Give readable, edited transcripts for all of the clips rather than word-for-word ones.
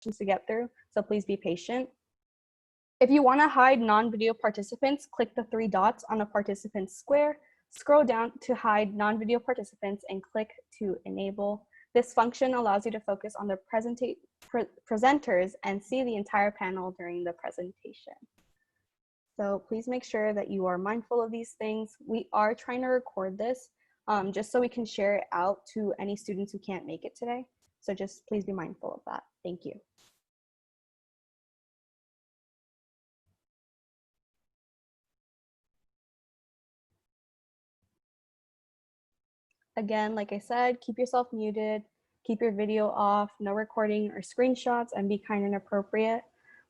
to get through, so please be patient. If you want to hide non-video participants, click the 3 dots on a participant square, scroll down to hide non-video participants and click to enable. This function allows you to focus on the presenters and see the entire panel during the presentation. So please make sure that you are mindful of these things. We are trying to record this just so we can share it out to any students who can't make it today. So just please be mindful of that. Thank you. Again, like I said, keep yourself muted, keep your video off, no recording or screenshots, and be kind and appropriate.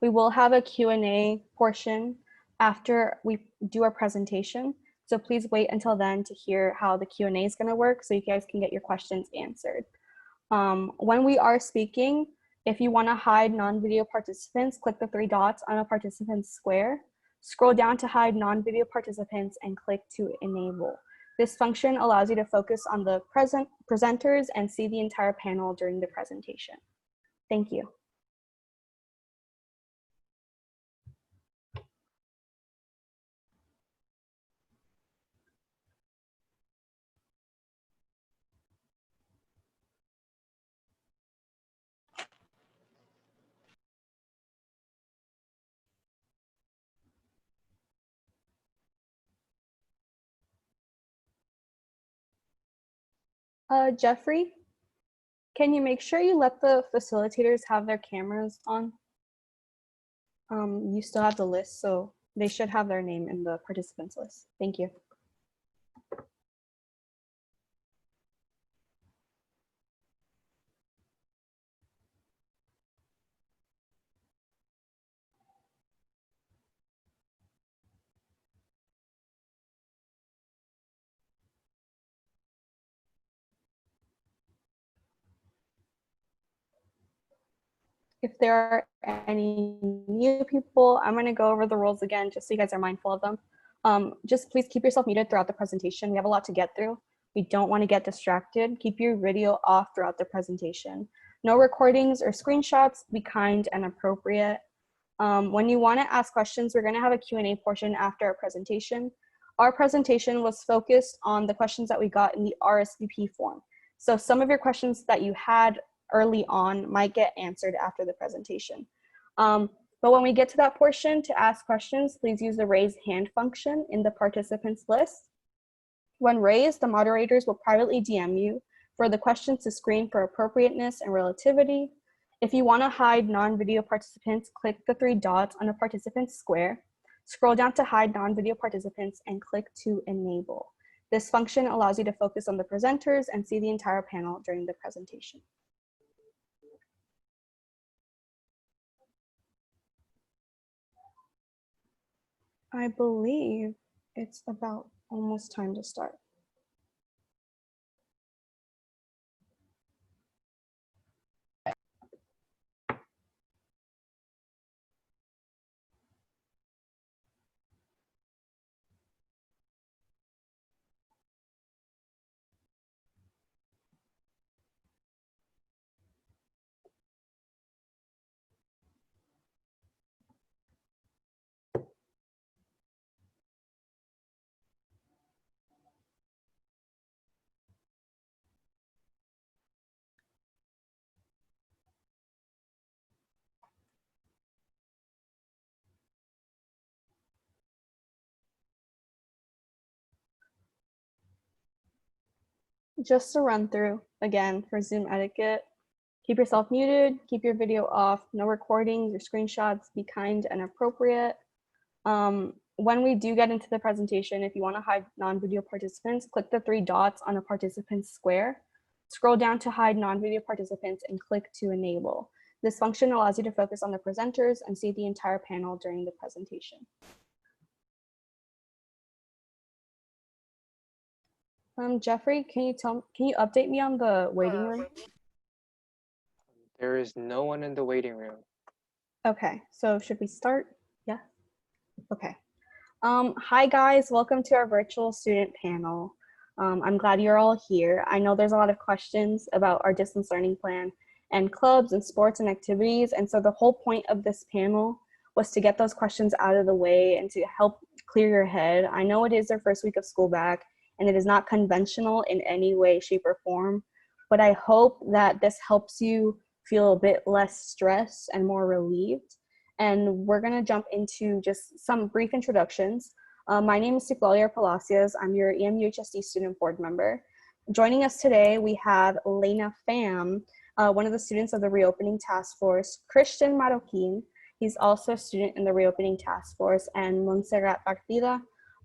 We will have a Q&A portion after we do our presentation. So please wait until then to hear how the Q&A is going to work so you guys can get your questions answered. When we are speaking, if you want to hide non-video participants, click the 3 dots on a participant square, scroll down to hide non-video participants and click to enable. This function allows you to focus on the presenters and see the entire panel during the presentation. Thank you. Jeffrey, can you make sure you let the facilitators have their cameras on? You still have the list, so they should have their name in the participants list. Thank you. If there are any new people, I'm going to go over the rules again, just so you guys are mindful of them. Just please keep yourself muted throughout the presentation. We have a lot to get through. We don't want to get distracted. Keep your video off throughout the presentation. No recordings or screenshots. Be kind and appropriate. When you want to ask questions, we're going to have a Q&A portion after our presentation. Our presentation was focused on the questions that we got in the RSVP form. So some of your questions that you had early on might get answered after the presentation. But when we get to that portion to ask questions, please use the raise hand function in the participants list. When raised, the moderators will privately DM you for the questions to screen for appropriateness and relativity. If you want to hide non-video participants, click the 3 dots on a participant square, scroll down to hide non-video participants and click to enable. This function allows you to focus on the presenters and see the entire panel during the presentation. I believe it's about almost time to start. Just to run through again for Zoom etiquette, keep yourself muted, keep your video off, no recordings or screenshots, be kind and appropriate. When we do get into the presentation, if you want to hide non-video participants, click the 3 dots on a participant square, scroll down to hide non-video participants and click to enable. This function allows you to focus on the presenters and see the entire panel during the presentation. Jeffrey, can you update me on the waiting room? There is no one in the waiting room. Okay, so should we start? Yeah. Okay. Hi guys, welcome to our virtual student panel. I'm glad you're all here. I know there's a lot of questions about our distance learning plan and clubs and sports and activities. And so the whole point of this panel was to get those questions out of the way and to help clear your head. I know it is their first week of school back, and it is not conventional in any way, shape, or form, but I hope that this helps you feel a bit less stressed and more relieved. And we're gonna jump into just some brief introductions. My name is Ciclalia Palacios. I'm your EMUHSD student board member. Joining us today, we have Lena Pham, one of the students of the Reopening Task Force, Christian Marroquin. He's also a student in the Reopening Task Force, and Montserrat Partida.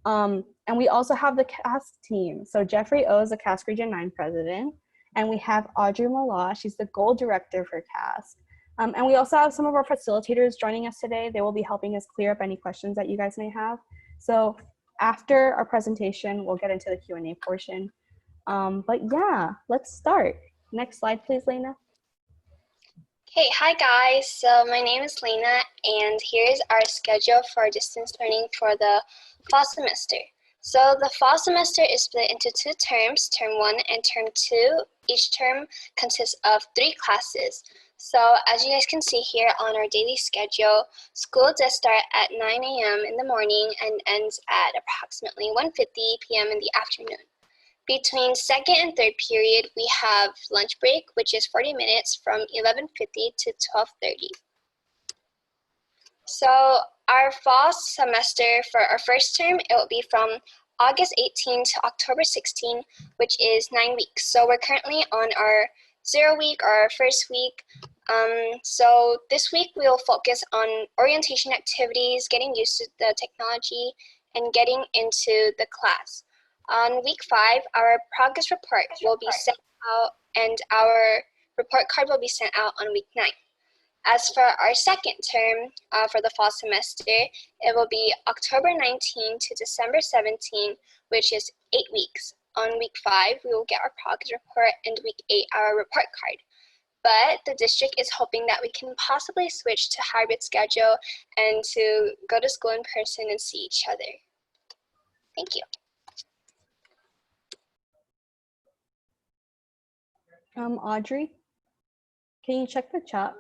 And we also have the CASC team. So Jeffrey O is the CASC Region 9 president, and we have Audrey Mala. She's the goal director for CASC. And we also have some of our facilitators joining us today. They will be helping us clear up any questions that you guys may have. So after our presentation, we'll get into the Q&A portion. But yeah, let's start. Next slide, please, Lena. Hey, hi guys. So my name is Lena, and here's our schedule for distance learning for the fall semester. So the fall semester is split into 2 terms, term 1 and term 2. Each term consists of 3 classes. So as you guys can see here on our daily schedule, school does start at 9 a.m. in the morning and ends at approximately 1:50 p.m. in the afternoon. Between second and third period, we have lunch break, which is 40 minutes from 11:50 to 12:30. So our fall semester for our first term, it will be from August 18 to October 16, which is 9 weeks. So we're currently on our 0 week or our first week. So this week we will focus on orientation activities, getting used to the technology, and getting into the class. On week 5, our progress report will be sent out, and our report card will be sent out on week 9. As for our second term for the fall semester, it will be October 19 to December 17, which is 8 weeks. On week 5, we will get our progress report, and week 8, our report card. But the district is hoping that we can possibly switch to hybrid schedule and to go to school in person and see each other. Thank you. Audrey, can you check the chat?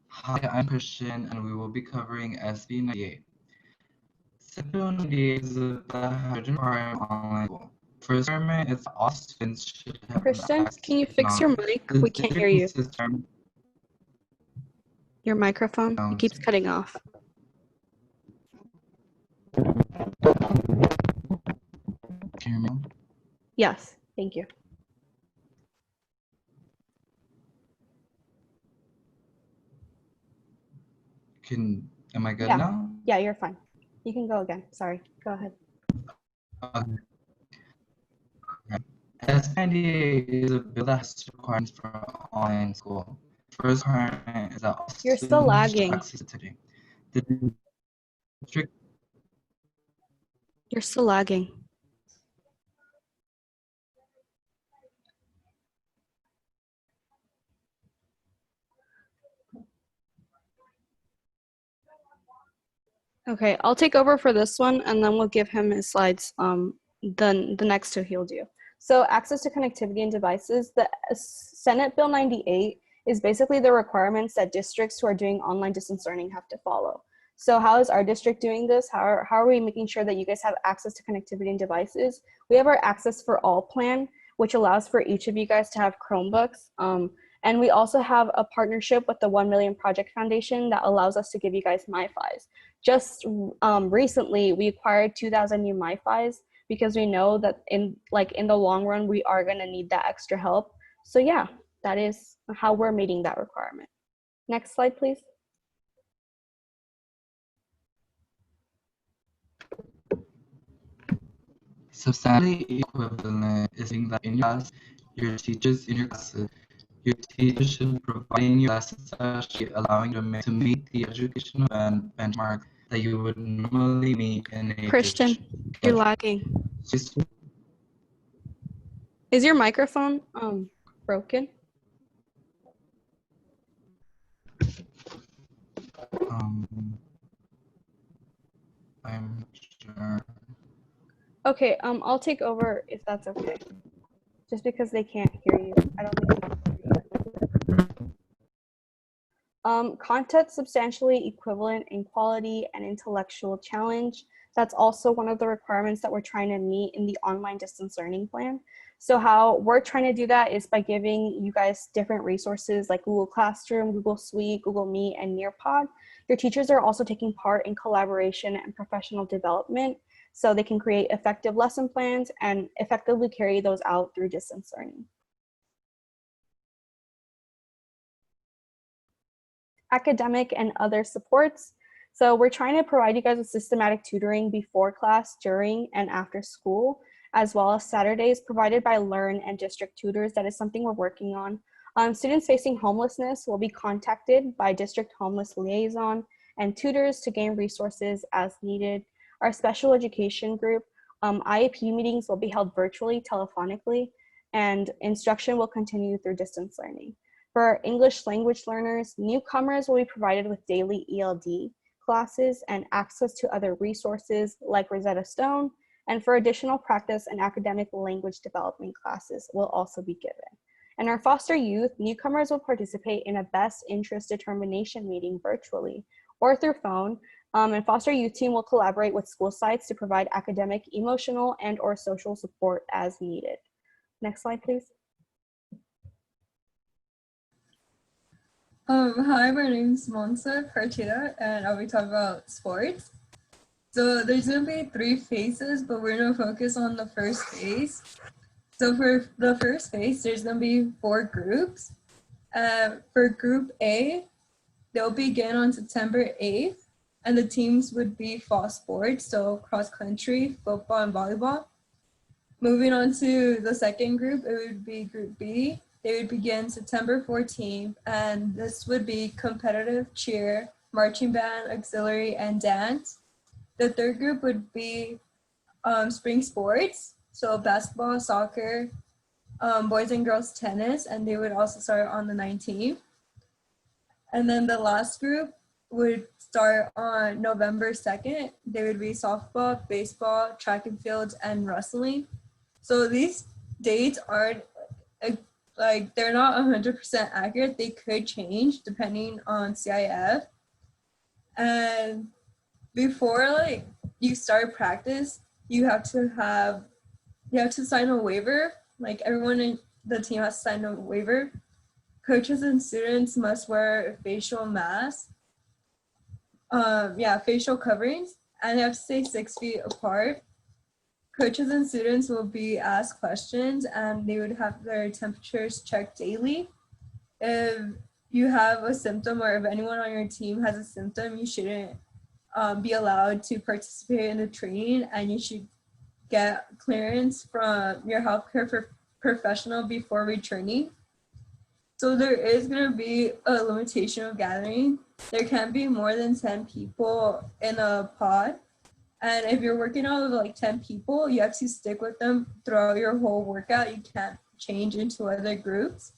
Hi, I'm Christian, and we will be covering SB 98. SB 98 is a hydrogen program online school. First requirement is all students should have Christian, access can you to fix your knowledge. mic? The We can't hear you. district system- Your microphone, it keeps cutting off. Can you hear me? Yes, thank you. Am I good Yeah. now? Yeah, you're fine. You can go again. Sorry, go ahead. S98 is a bill that has requirements for online school. First requirement is that all You're still students should lagging. access it today. The district You're still lagging. Okay, I'll take over for this one, and then we'll give him his slides. Then the next 2 he'll do. So access to connectivity and devices. The Senate Bill 98 is basically the requirements that districts who are doing online distance learning have to follow. So how is our district doing this? How are we making sure that you guys have access to connectivity and devices? We have our Access for All plan, which allows for each of you guys to have Chromebooks. And we also have a partnership with the 1 Million Project Foundation that allows us to give you guys MiFis. Just recently, we acquired 2,000 new MiFis because we know that in the long run, we are gonna need that extra help. So yeah, that is how we're meeting that requirement. Next slide, please. substantially equivalent is saying that in your class, your teachers in your classes, your teachers should provide in your classes actually allowing you to meet the educational benchmark that you would normally meet in a Christian, you're lagging. Is your microphone broken? I'm sure. Okay, I'll take over if that's okay. Just because they can't hear you. I don't think they can hear you. Content substantially equivalent in quality and intellectual challenge. That's also one of the requirements that we're trying to meet in the online distance learning plan. So how we're trying to do that is by giving you guys different resources like Google Classroom, Google Suite, Google Meet, and Nearpod. Your teachers are also taking part in collaboration and professional development so they can create effective lesson plans and effectively carry those out through distance learning. Academic and other supports. So we're trying to provide you guys with systematic tutoring before class, during, and after school, as well as Saturdays provided by Learn and district tutors. That is something we're working on. Students facing homelessness will be contacted by district homeless liaison and tutors to gain resources as needed. Our special education group, IEP meetings will be held virtually, telephonically, and instruction will continue through distance learning. For English language learners, newcomers will be provided with daily ELD classes and access to other resources like Rosetta Stone. And for additional practice and academic language development classes will also be given. And our foster youth, newcomers will participate in a best interest determination meeting virtually or through phone. And foster youth team will collaborate with school sites to provide academic, emotional, and or social support as needed. Next slide, please. Hi, my name is Monsa Cartita, and I'll be talking about sports. So there's gonna be 3 phases, but we're gonna focus on the first phase. So for the first phase, there's gonna be 4 groups. For Group A, they'll begin on September 8th, and the teams would be fall sports, so cross country, football, and volleyball. Moving on to the second group, it would be Group B. They would begin September 14th, and this would be competitive cheer, marching band, auxiliary, and dance. The third group would be spring sports, so basketball, soccer, boys and girls tennis, and they would also start on the 19th. And then the last group would start on November 2nd. They would be softball, baseball, track and fields, and wrestling. So these dates aren't like they're not 100% accurate. They could change depending on CIF. And before like you start practice, you have to sign a waiver. Like everyone in the team has to sign a waiver. Coaches and students must wear facial masks. Facial coverings, and they have to stay 6 feet apart. Coaches and students will be asked questions, and they would have their temperatures checked daily. If you have a symptom, or if anyone on your team has a symptom, you shouldn't be allowed to participate in the training, and you should get clearance from your healthcare professional before returning. So there is going to be a limitation of gathering. There can't be more than 10 people in a pod. And if you're working out with like 10 people, you have to stick with them throughout your whole workout. You can't change into other groups.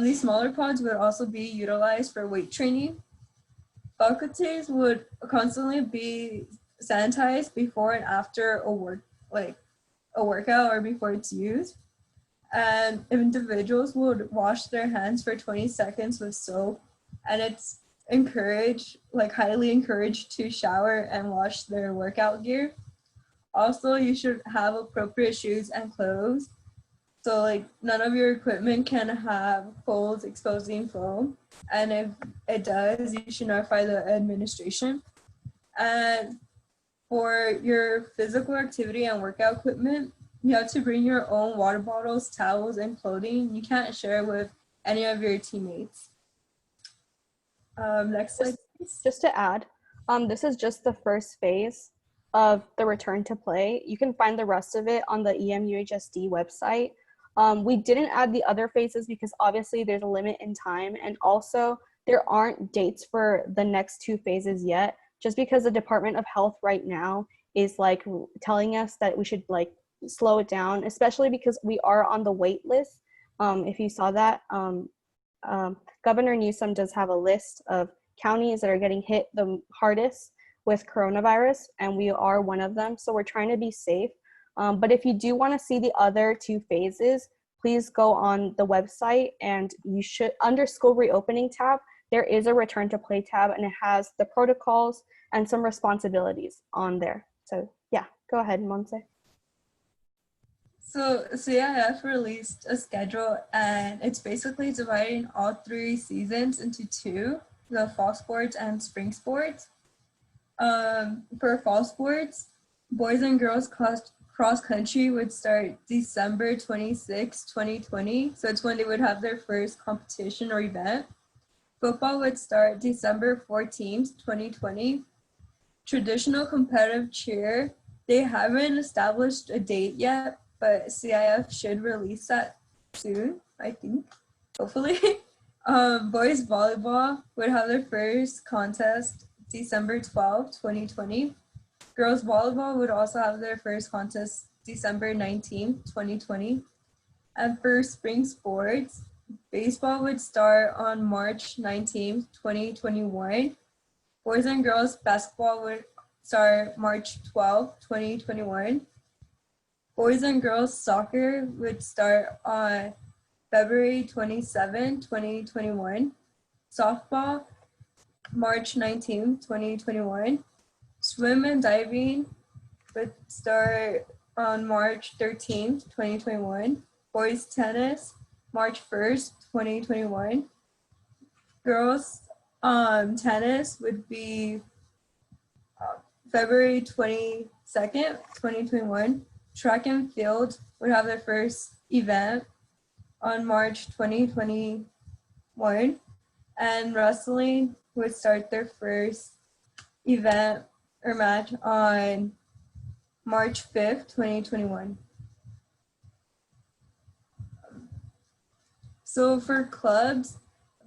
These smaller pods would also be utilized for weight training. Faculties would constantly be sanitized before and after a workout or before it's used. And individuals would wash their hands for 20 seconds with soap, and it's highly encouraged to shower and wash their workout gear. Also, you should have appropriate shoes and clothes. So like none of your equipment can have holes exposing foam. And if it does, you should notify the administration. And for your physical activity and workout equipment, you have to bring your own water bottles, towels, and clothing. You can't share with any of your teammates. Next slide, please. Just to add, this is just the first phase of the return to play. You can find the rest of it on the EMUHSD website. We didn't add the other phases because obviously there's a limit in time, and also there aren't dates for the next 2 phases yet, just because the Department of Health right now is like telling us that we should like slow it down, especially because we are on the wait list. If you saw that, Governor Newsom does have a list of counties that are getting hit the hardest with coronavirus, and we are one of them. So we're trying to be safe. But if you do want to see the other 2 phases, please go on the website, and you should, under school reopening tab, there is a return to play tab, and it has the protocols and some responsibilities on there. So yeah, go ahead, Monse. So CIF released a schedule, and it's basically dividing all 3 seasons into 2, the fall sports and spring sports. For fall sports, boys and girls cross country would start December 26, 2020. So it's when they would have their first competition or event. Football would start December 14th, 2020. Traditional competitive cheer, they haven't established a date yet, but CIF should release that soon, I think, hopefully. Boys volleyball would have their first contest December 12th, 2020. Girls volleyball would also have their first contest December 19th, 2020. And for spring sports, baseball would start on March 19th, 2021. Boys and girls basketball would start March 12th, 2021. Boys and girls soccer would start on February 27, 2021. Softball, March 19, 2021. Swim and diving would start on March 13th, 2021. Boys tennis, March 1st, 2021. Girls tennis would be February 22nd, 2021. Track and field would have their first event on March 2021. And wrestling would start their first event or match on March 5th, 2021. So for clubs,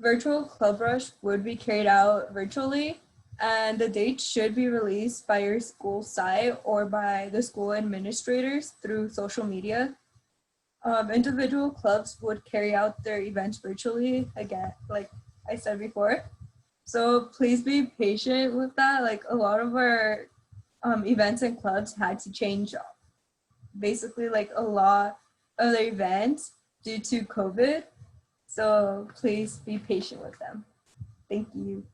virtual club rush would be carried out virtually, and the date should be released by your school site or by the school administrators through social media. Individual clubs would carry out their events virtually, again, like I said before. So please be patient with that. Like a lot of our events and clubs had to change basically like a lot of their events due to COVID. So please be patient with them. Thank you.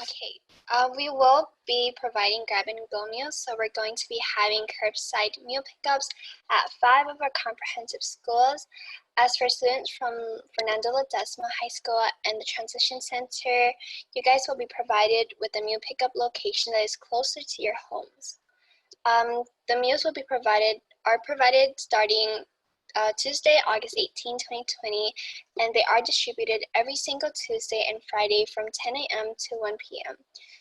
Okay, we will be providing grab and go meals, so we're going to be having curbside meal pickups at 5 of our comprehensive schools. As for students from Fernando Ledesma High School and the Transition Center, you guys will be provided with a meal pickup location that is closer to your homes. The meals will be provided starting Tuesday, August 18, 2020, and they are distributed every single Tuesday and Friday from 10 a.m. to 1 p.m.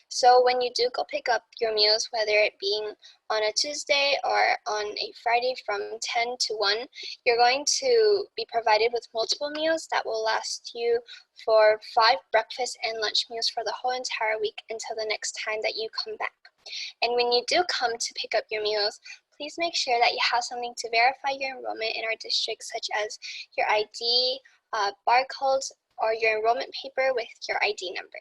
So when you do go pick up your meals, whether it being on a Tuesday or on a Friday from 10 to 1, you're going to be provided with multiple meals that will last you for 5 breakfast and lunch meals for the whole entire week until the next time that you come back. And when you do come to pick up your meals, please make sure that you have something to verify your enrollment in our district, such as your ID, barcodes, or your enrollment paper with your ID number.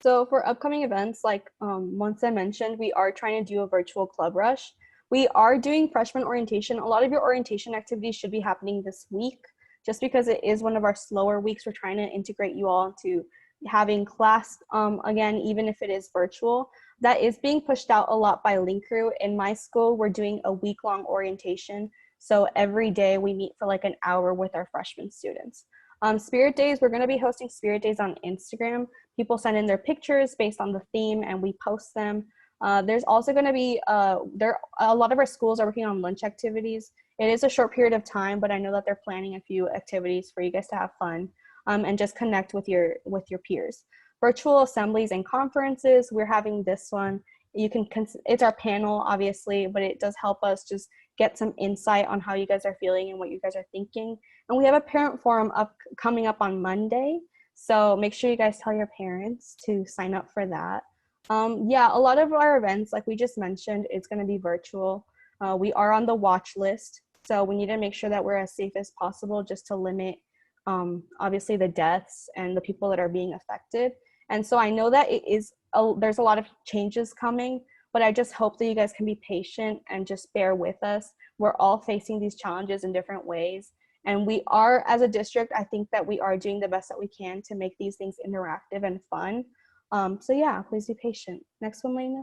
So for upcoming events, like Monse mentioned, we are trying to do a virtual club rush. We are doing freshman orientation. A lot of your orientation activities should be happening this week, just because it is one of our slower weeks. We're trying to integrate you all into having class again, even if it is virtual. That is being pushed out a lot by Link Crew. In my school, we're doing a week-long orientation. So every day we meet for like an hour with our freshman students. Spirit Days, we're gonna be hosting Spirit Days on Instagram. People send in their pictures based on the theme and we post them. There's also gonna be, a lot of our schools are working on lunch activities. It is a short period of time, but I know that they're planning a few activities for you guys to have fun and just connect with your peers. Virtual assemblies and conferences, we're having this one. It's our panel, obviously, but it does help us just get some insight on how you guys are feeling and what you guys are thinking. And we have a parent forum coming up on Monday. So make sure you guys tell your parents to sign up for that. Yeah, a lot of our events, like we just mentioned, it's gonna be virtual. We are on the watch list. So we need to make sure that we're as safe as possible just to limit obviously the deaths and the people that are being affected. And so I know that there's a lot of changes coming, but I just hope that you guys can be patient and just bear with us. We're all facing these challenges in different ways. And we are, as a district, I think that we are doing the best that we can to make these things interactive and fun. So yeah, please be patient. Next one, Lena.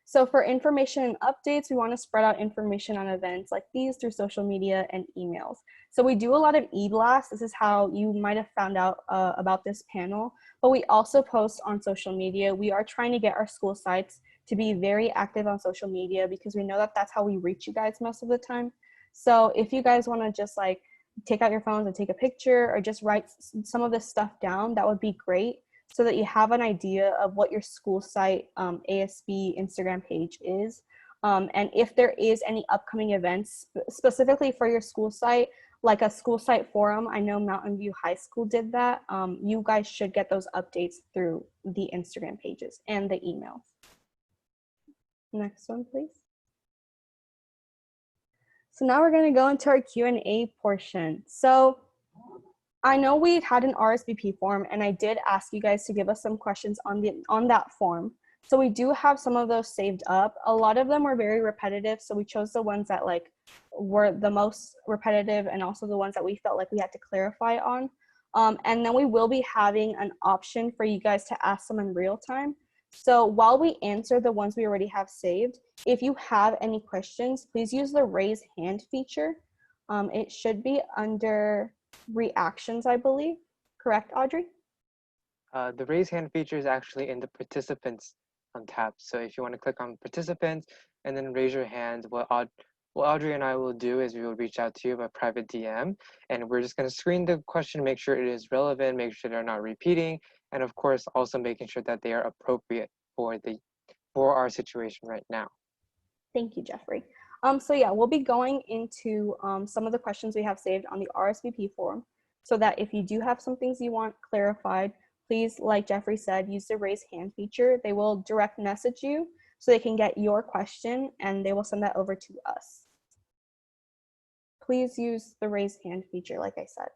So for information and updates, we want to spread out information on events like these through social media and emails. So we do a lot of e-blasts. This is how you might have found out about this panel, but we also post on social media. We are trying to get our school sites to be very active on social media because we know that that's how we reach you guys most of the time. So if you guys want to just like take out your phones and take a picture or just write some of this stuff down, that would be great, so that you have an idea of what your school site ASB Instagram page is. And if there is any upcoming events specifically for your school site, like a school site forum, I know Mountain View High School did that. You guys should get those updates through the Instagram pages and the emails. Next one, please. So now we're gonna go into our Q&A portion. So I know we had an RSVP form, and I did ask you guys to give us some questions on that form. So we do have some of those saved up. A lot of them were very repetitive, so we chose the ones that like were the most repetitive and also the ones that we felt like we had to clarify on. And then we will be having an option for you guys to ask them in real time. So while we answer the ones we already have saved, if you have any questions, please use the raise hand feature. It should be under reactions, I believe. Correct, Audrey? The raise hand feature is actually in the participants tab. So if you want to click on participants and then raise your hand, what Audrey and I will do is we will reach out to you by private DM, and we're just going to screen the question, make sure it is relevant, make sure they're not repeating, and of course also making sure that they are appropriate for our situation right now. Thank you, Jeffrey. So yeah, we'll be going into some of the questions we have saved on the RSVP form, so that if you do have some things you want clarified, please, like Jeffrey said, use the raise hand feature. They will direct message you so they can get your question and they will send that over to us. Please use the raise hand feature, like I said.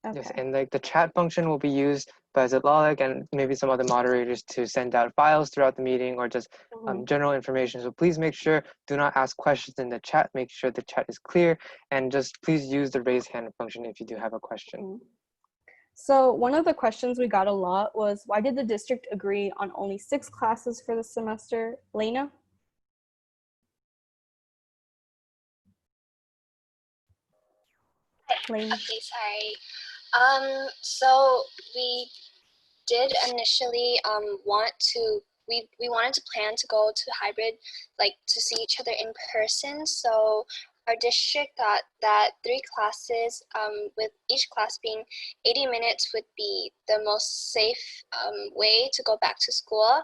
Okay. Yes, and like the chat function will be used by Zitlalic and maybe some other moderators to send out files throughout the meeting or just general information. So please make sure, do not ask questions in the chat. Make sure the chat is clear, and just please use the raise hand function if you do have a question. So one of the questions we got a lot was, why did the district agree on only 6 classes for the semester? Lena? Lena. Okay, sorry. So we did initially we wanted to plan to go to hybrid, like to see each other in person. So our district thought that 3 classes, with each class being 80 minutes, would be the most safe way to go back to school.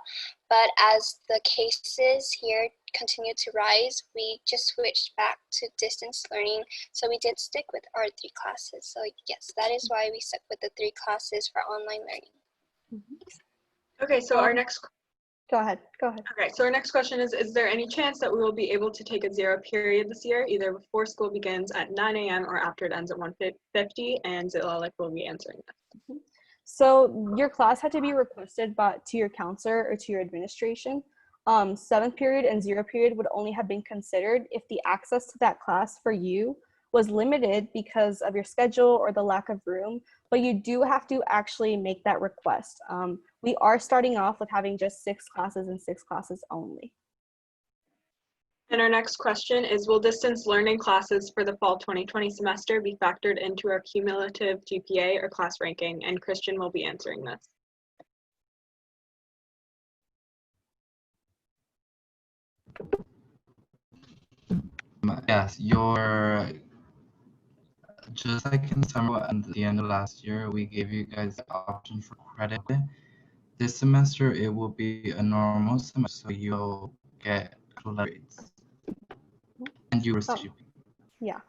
But as the cases here continue to rise, we just switched back to distance learning. So we did stick with our 3 classes. So yes, that is why we stuck with the 3 classes for online learning. Okay, so our next Go ahead. Okay, so our next question is there any chance that we will be able to take a 0 period this year, either before school begins at 9 a.m. or after it ends at 1:50? And Zitlalic will be answering this. So your class had to be requested to your counselor or to your administration. 7th period and 0 period would only have been considered if the access to that class for you was limited because of your schedule or the lack of room, but you do have to actually make that request. We are starting off with having just 6 classes and 6 classes only. And our next question is, will distance learning classes for the fall 2020 semester be factored into our cumulative GPA or class ranking? And Christian will be answering this. Yes, just like in summer and the end of last year, we gave you guys the option for credit. This semester, it will be a normal semester, so you'll get grades. And you receive. Yeah.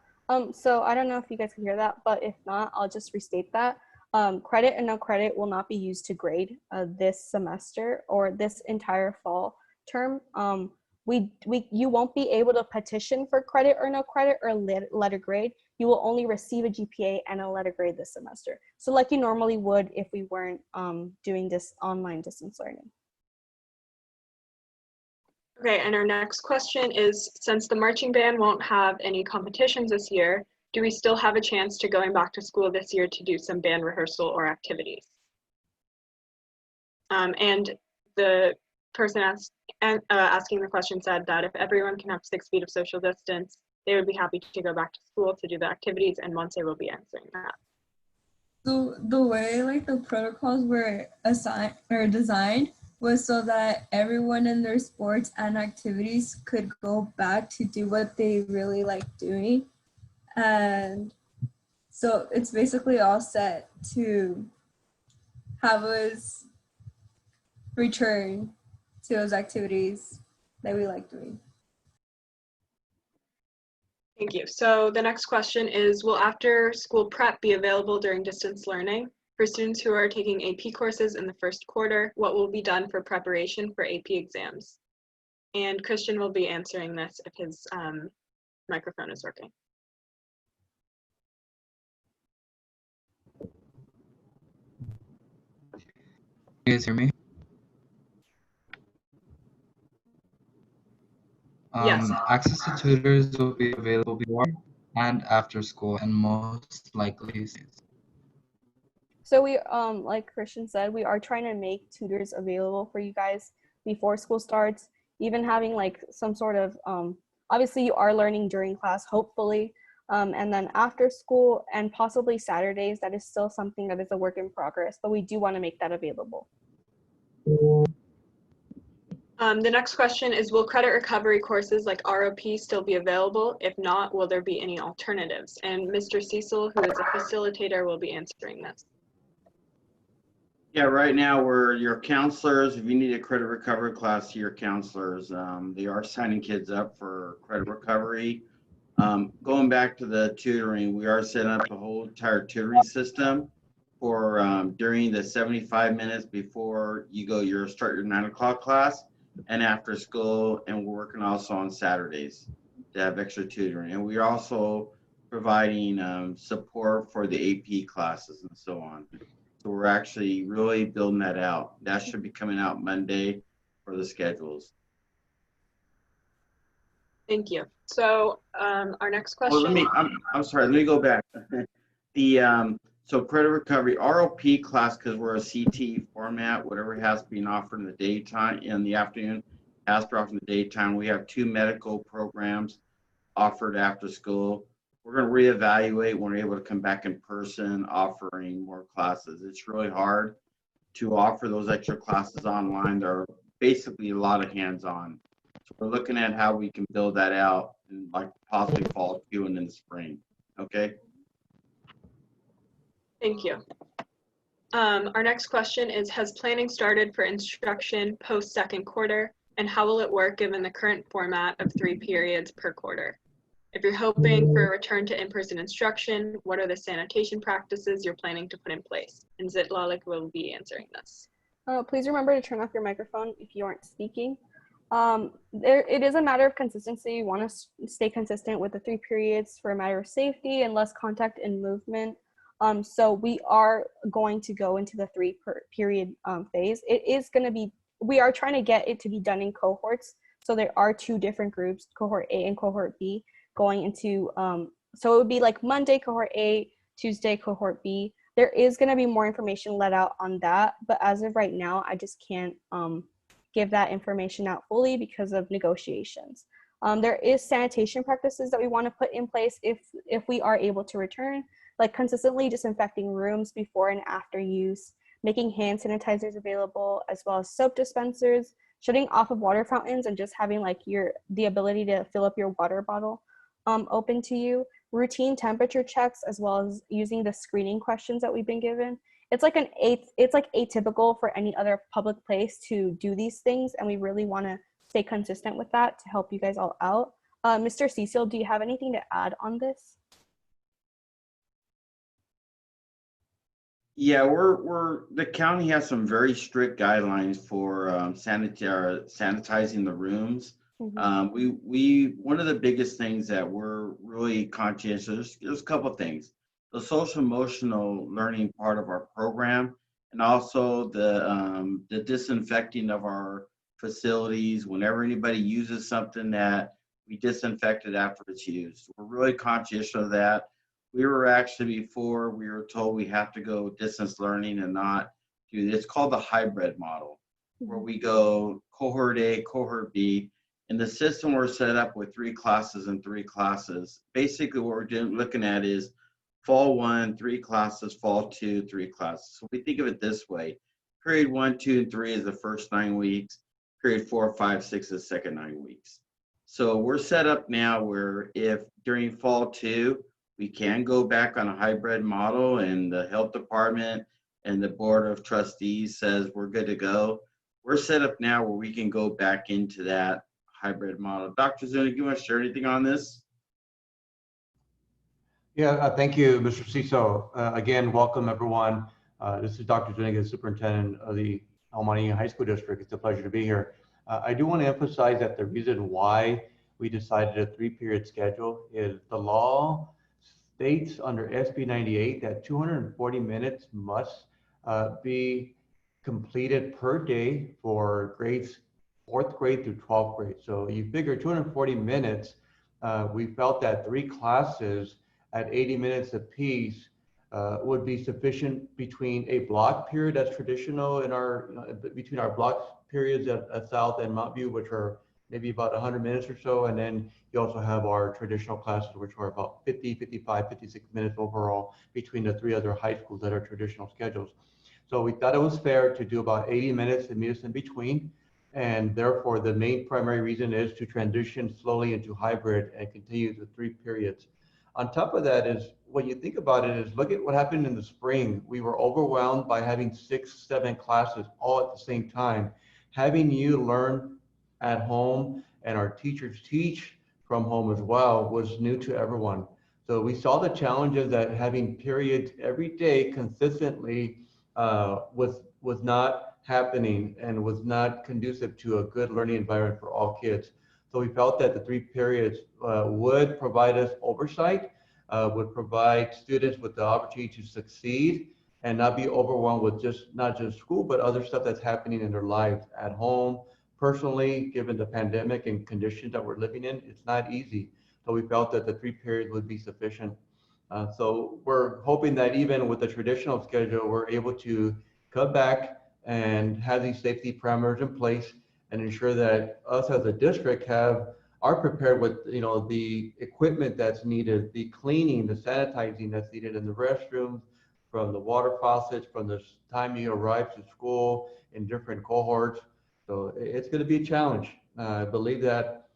So I don't know if you guys can hear that, but if not, I'll just restate that. Credit and no credit will not be used to grade this semester or this entire fall term. you won't be able to petition for credit or no credit or letter grade. You will only receive a GPA and a letter grade this semester. So like you normally would if we weren't doing this online distance learning. Okay, and our next question is, since the marching band won't have any competitions this year, do we still have a chance to going back to school this year to do some band rehearsal or activities? And the person asking the question said that if everyone can have 6 feet of social distance, they would be happy to go back to school to do the activities, and Monse will be answering that. So the way like the protocols were assigned or designed was so that everyone in their sports and activities could go back to do what they really like doing. And so it's basically all set to have us return to those activities that we like doing. Thank you. So the next question is, will after school prep be available during distance learning? For students who are taking AP courses in the first quarter, what will be done for preparation for AP exams? And Christian will be answering this if his microphone is working. You guys hear me? Yes. Access to tutors will be available before and after school, and most likely. So we, like Christian said, we are trying to make tutors available for you guys before school starts, even having like some sort of, obviously you are learning during class, hopefully, and then after school and possibly Saturdays, that is still something that is a work in progress, but we do want to make that available. The next question is, will credit recovery courses like ROP still be available? If not, will there be any alternatives? And Mr. Cecil, who is a facilitator, will be answering this. Yeah, right now we're your counselors. If you need a credit recovery class to your counselors, they are signing kids up for credit recovery. Going back to the tutoring, we are setting up the whole entire tutoring system for during the 75 minutes before you go start your 9 o'clock class and after school, and we're working also on Saturdays to have extra tutoring. And we're also providing support for the AP classes and so on. So we're actually really building that out. That should be coming out Monday for the schedules. Thank you. So our next question. Well, I'm sorry, let me go back. So credit recovery, ROP class, because we're a CT format, whatever has been offered in the daytime, in the afternoon, has been offered in the daytime. We have 2 medical programs offered after school. We're going to reevaluate when we're able to come back in person, offering more classes. It's really hard to offer those extra classes online. There are basically a lot of hands-on. So we're looking at how we can build that out in like possibly fall 2 and in the spring. Okay. Thank you. Our next question is, has planning started for instruction post second quarter, and how will it work given the current format of 3 periods per quarter? If you're hoping for a return to in-person instruction, what are the sanitation practices you're planning to put in place? And Zitlalik will be answering this. Please remember to turn off your microphone if you aren't speaking. It is a matter of consistency. You want to stay consistent with the 3 periods for a matter of safety and less contact and movement. So we are going to go into the 3 period phase. It is going to be, we are trying to get it to be done in cohorts. So there are 2 different groups, cohort A and cohort B, going into, so it would be like Monday, cohort A, Tuesday, cohort B. There is going to be more information let out on that, but as of right now, I just can't give that information out fully because of negotiations. There is sanitation practices that we want to put in place if we are able to return, like consistently disinfecting rooms before and after use, making hand sanitizers available, as well as soap dispensers, shutting off of water fountains and just having like the ability to fill up your water bottle open to you, routine temperature checks, as well as using the screening questions that we've been given. It's like atypical for any other public place to do these things, and we really want to stay consistent with that to help you guys all out. Mr. Cecil, do you have anything to add on this? Yeah, the county has some very strict guidelines for sanitizing the rooms. Mhm. One of the biggest things that we're really conscientious, there's a couple things. The social emotional learning part of our program, and also the disinfecting of our facilities. Whenever anybody uses something, that we disinfect it after it's used. We're really conscious of that. We were actually, before we were told we have to go distance learning and not do this. It's called the hybrid model, where Mhm. we go cohort A, cohort B. In the system, we're set up with 3 classes and 3 classes. Basically, what we're looking at is fall 1, 3 classes, fall 2, 3 classes. So we think of it this way. Period 1, 2, and 3 is the first 9 weeks. Period 4, 5, 6 is the second 9 weeks. So we're set up now where if during fall 2, we can go back on a hybrid model and the health department and the board of trustees says we're good to go. We're set up now where we can go back into that hybrid model. Dr. Zuniga, you want to share anything on this? Yeah, thank you, Mr. Ciso. Again, welcome everyone. This is Dr. Zuniga, Superintendent of the El Monte High School District. It's a pleasure to be here. I do want to emphasize that the reason why we decided a 3-period schedule is the law states under SB 98 that 240 minutes must be completed per day for grades 4th grade through 12th grade. So you figure 240 minutes, we felt that 3 classes at 80 minutes apiece would be sufficient between a block period that's traditional in our, between our block periods at South and Mount View, which are maybe about 100 minutes or so. And then you also have our traditional classes, which are about 50, 55, 56 minutes overall between the 3 other high schools that are traditional schedules. So we thought it was fair to do about 80 minutes and meet us in between. And therefore, the main primary reason is to transition slowly into hybrid and continue the 3 periods. On top of that is, when you think about it, is look at what happened in the spring. We were overwhelmed by having 6, 7 classes all at the same time. Having you learn at home and our teachers teach from home as well was new to everyone. So we saw the challenges that having periods every day consistently was not happening and was not conducive to a good learning environment for all kids. So we felt that the 3 periods would provide us oversight, would provide students with the opportunity to succeed and not be overwhelmed with not just school, but other stuff that's happening in their lives at home. Personally, given the pandemic and conditions that we're living in, it's not easy. So we felt that the 3 periods would be sufficient. So we're hoping that even with the traditional schedule, we're able to cut back and have these safety parameters in place and ensure that us as a district are prepared with the equipment that's needed, the cleaning, the sanitizing that's needed in the restrooms, from the water faucets, from the time you arrive to school in different cohorts. So it's going to be a challenge. I believe that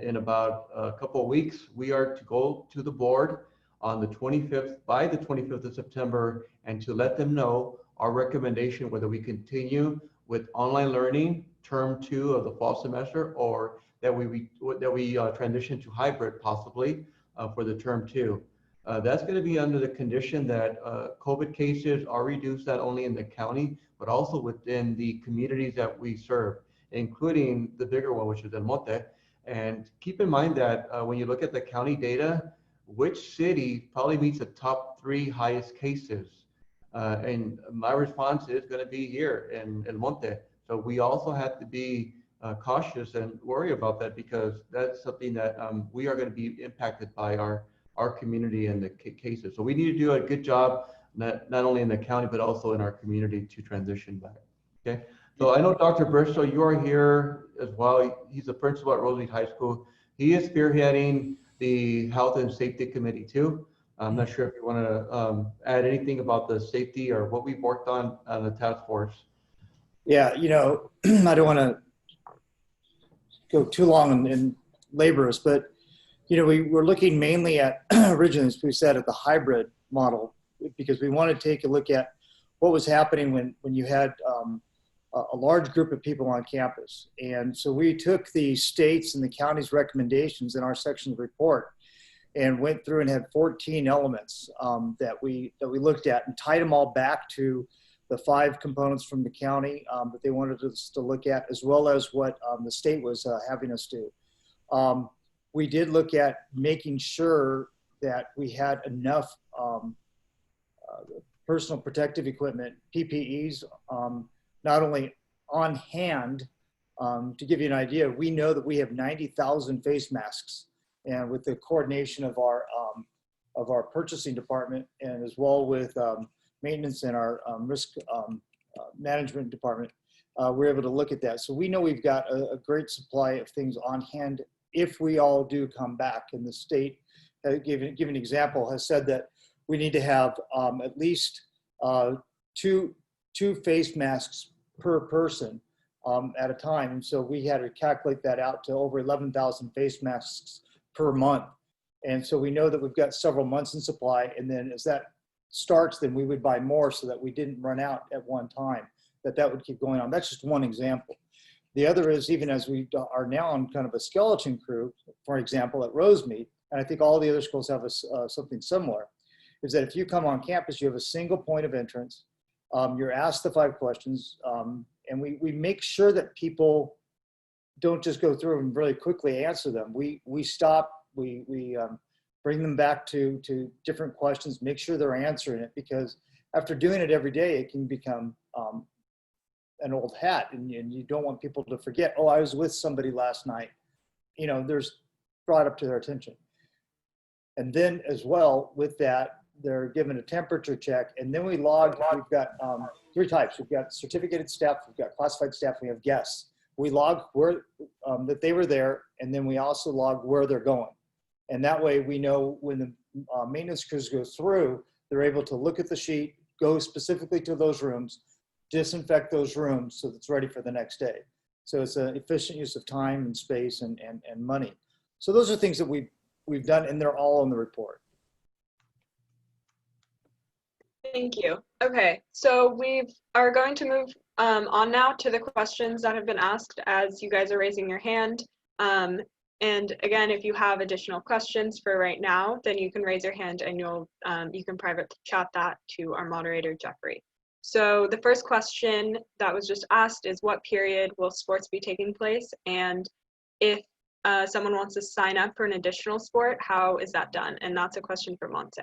in about a couple of weeks, we are to go to the board on the 25th, by the 25th of September, and to let them know our recommendation, whether we continue with online learning term 2 of the fall semester, or that we transition to hybrid possibly for the term 2. That's going to be under the condition that COVID cases are reduced not only in the county, but also within the communities that we serve, including the bigger one, which is El Monte. And keep in mind that when you look at the county data, which city probably meets the top 3 highest cases? And my response is going to be here in El Monte. So we also have to be cautious and worry about that, because that's something that we are going to be impacted by our community and the cases. So we need to do a good job, not only in the county, but also in our community to transition back. Okay. So I know Dr. Bristow, you are here as well. He's the principal at Rosemead High School. He is spearheading the Health and Safety Committee too. I'm not sure if you want to add anything about the safety or what we've worked on the task force. Yeah, I don't want to go too long and labor us, but we were looking mainly at originally, as we said, at the hybrid model, because we want to take a look at what was happening when you had a large group of people on campus. And so we took the states and the county's recommendations in our section of the report and went through and had 14 elements that we looked at and tied them all back to the 5 components from the county that they wanted us to look at, as well as what the state was having us do. we did look at making sure that we had enough personal protective equipment, PPEs, not only on hand. To give you an idea, we know that we have 90,000 face masks, and with the coordination of our purchasing department, and as well with maintenance and our risk management department, we're able to look at that. So we know we've got a great supply of things on hand if we all do come back. And the state, give an example, has said that we need to have at least two face masks per person at a time. And so we had to calculate that out to over 11,000 face masks per month. And so we know that we've got several months in supply. And then as that starts, then we would buy more so that we didn't run out at one time, that would keep going on. That's just one example. The other is, even as we are now on kind of a skeleton crew, for example, at Rosemead, and I think all the other schools have something similar, is that if you come on campus, you have a single point of entrance. You're asked the 5 questions, and we make sure that people don't just go through and really quickly answer them. We stop, we bring them back to different questions, make sure they're answering it, because after doing it every day, it can become an old hat, and you don't want people to forget, oh, I was with somebody last night. You know, there's brought up to their attention. And then as well with that, they're given a temperature check, and then we log. We've got 3 types. We've got certificated staff, we've got classified staff, we have guests. We log where that they were there, and then we also log where they're going. And that way we know when the maintenance crews go through, they're able to look at the sheet, go specifically to those rooms, disinfect those rooms so that it's ready for the next day. So it's an efficient use of time and space and money. So those are things that we've done, and they're all in the report. Thank you. Okay, so we are going to move on now to the questions that have been asked as you guys are raising your hand. And again, if you have additional questions for right now, then you can raise your hand and you can private chat that to our moderator, Jeffrey. So the first question that was just asked is, what period will sports be taking place? And if someone wants to sign up for an additional sport, how is that done? And that's a question for Monte.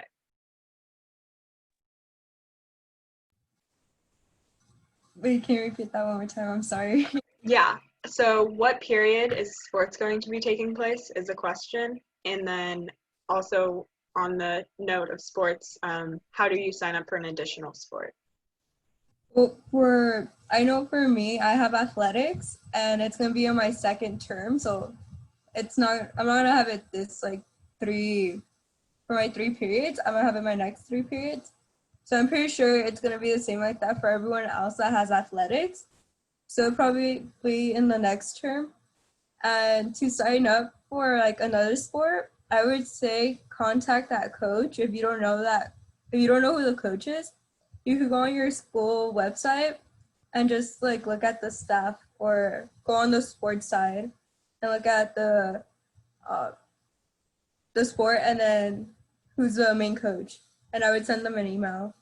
Wait, can you repeat that one more time? I'm sorry. Yeah, so what period is sports going to be taking place is a question. And then also on the note of sports, how do you sign up for an additional sport? Well, I know for me, I have athletics, and it's gonna be in my 2nd term, so I'm not gonna have it this like for my 3 periods. I'm gonna have it my next 3 periods. So I'm pretty sure it's gonna be the same like that for everyone else that has athletics. So probably be in the next term. And to sign up for like another sport, I would say contact that coach. If you don't know who the coach is, you could go on your school website and just like look at the staff, or go on the sports side and look at the sport, and then who's the main coach. And I would send them an email.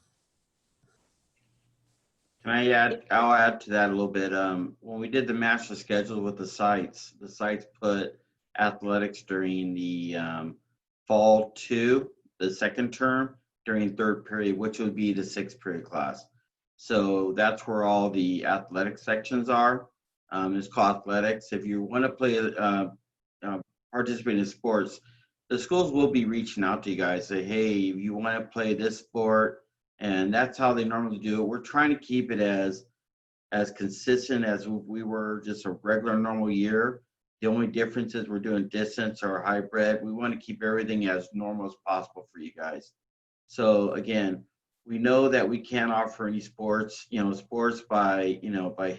Can I add? I'll add to that a little bit. When we did the master schedule with the sites put athletics during the fall 2, the 2nd term, during 3rd period, which would be the 6th period class. So that's where all the athletic sections are. It's called athletics. If you want to play, participate in sports, the schools will be reaching out to you guys, say, hey, you want to play this sport, and that's how they normally do it. We're trying to keep it as consistent as we were just a regular normal year. The only difference is we're doing distance or hybrid. We want to keep everything as normal as possible for you guys. So again, we know that we can't offer any sports. Sports by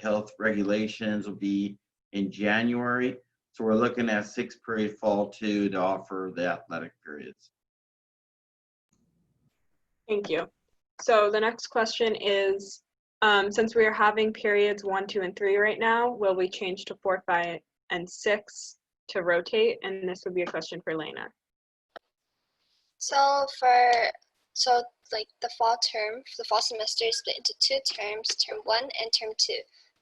health regulations will be in January. So we're looking at 6th period fall 2 to offer the athletic periods. Thank you. So the next question is, since we are having periods 1, 2, and 3 right now, will we change to 4, 5, and 6 to rotate? And this would be a question for Lena. So like the fall semester is split into 2 terms, term 1 and term 2.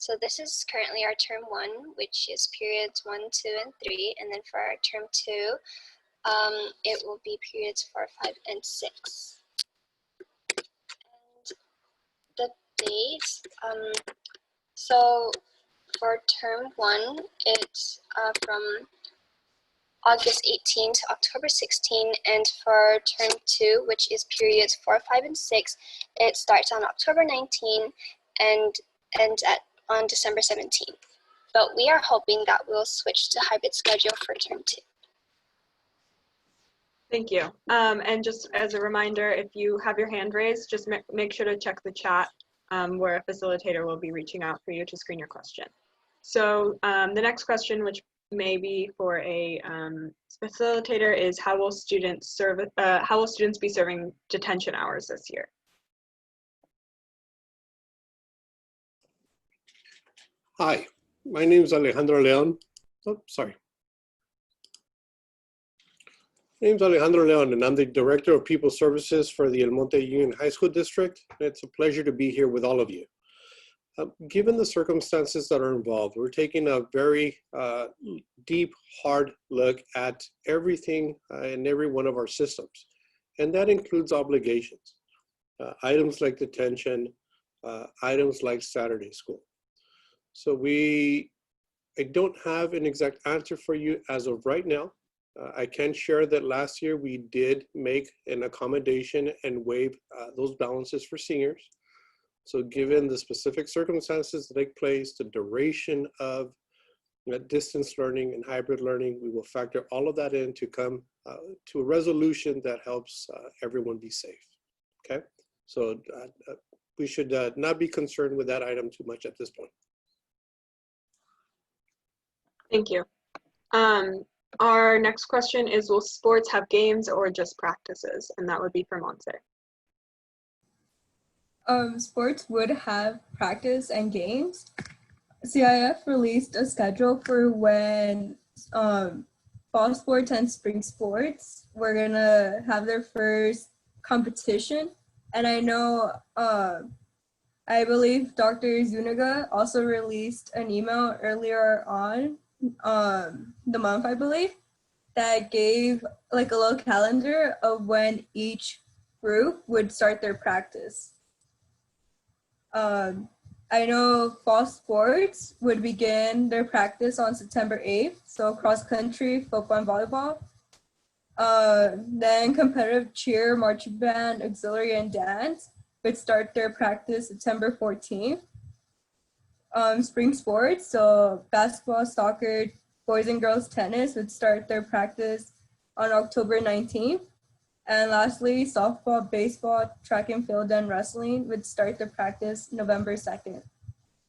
So this is currently our term 1, which is periods 1, 2, and 3. And then for our term 2, it will be periods 4, 5, and 6. And the dates, so for term 1, it's from August 18 to October 16, and for term 2, which is periods 4, 5, and 6, it starts on October 19 and ends on December 17. But we are hoping that we'll switch to hybrid schedule for term 2. Thank you. And just as a reminder, if you have your hand raised, just make sure to check the chat where a facilitator will be reaching out for you to screen your question. So the next question, which may be for a facilitator, is how will students be serving detention hours this year? Hi, my name is Alejandro Leon. Oh, sorry. My name is Alejandro Leon, and I'm the Director of People Services for the El Monte Union High School District. It's a pleasure to be here with all of you. Given the circumstances that are involved, we're taking a very deep, hard look at everything in every one of our systems. And that includes obligations, items like detention, items like Saturday school. So I don't have an exact answer for you as of right now. I can share that last year we did make an accommodation and waive those balances for seniors. So given the specific circumstances that take place, the duration of distance learning and hybrid learning, we will factor all of that in to come to a resolution that helps everyone be safe, okay? So we should not be concerned with that item too much at this point. Thank you. Our next question is, will sports have games or just practices? And that would be for Monse. Sports would have practice and games. CIF released a schedule for when fall sports and spring sports were gonna have their first competition. And I know, I believe Dr. Zuniga also released an email earlier on the month, I believe, that gave like a little calendar of when each group would start their practice. I know fall sports would begin their practice on September 8th, so cross country, football, and volleyball. Then competitive cheer, marching band, auxiliary, and dance would start their practice September 14th. Spring sports, so basketball, soccer, boys and girls tennis would start their practice on October 19th. And lastly, softball, baseball, track and field, and wrestling would start their practice November 2nd,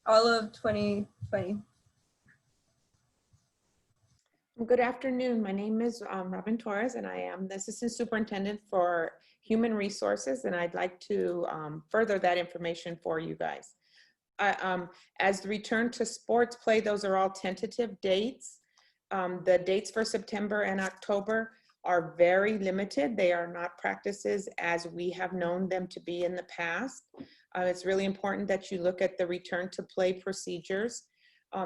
all of 2020. Good afternoon. My name is Robin Torres, and I am the Assistant Superintendent for Human Resources, and I'd like to further that information for you guys. As the return to sports play, those are all tentative dates. The dates for September and October are very limited. They are not practices as we have known them to be in the past. It's really important that you look at the return to play procedures.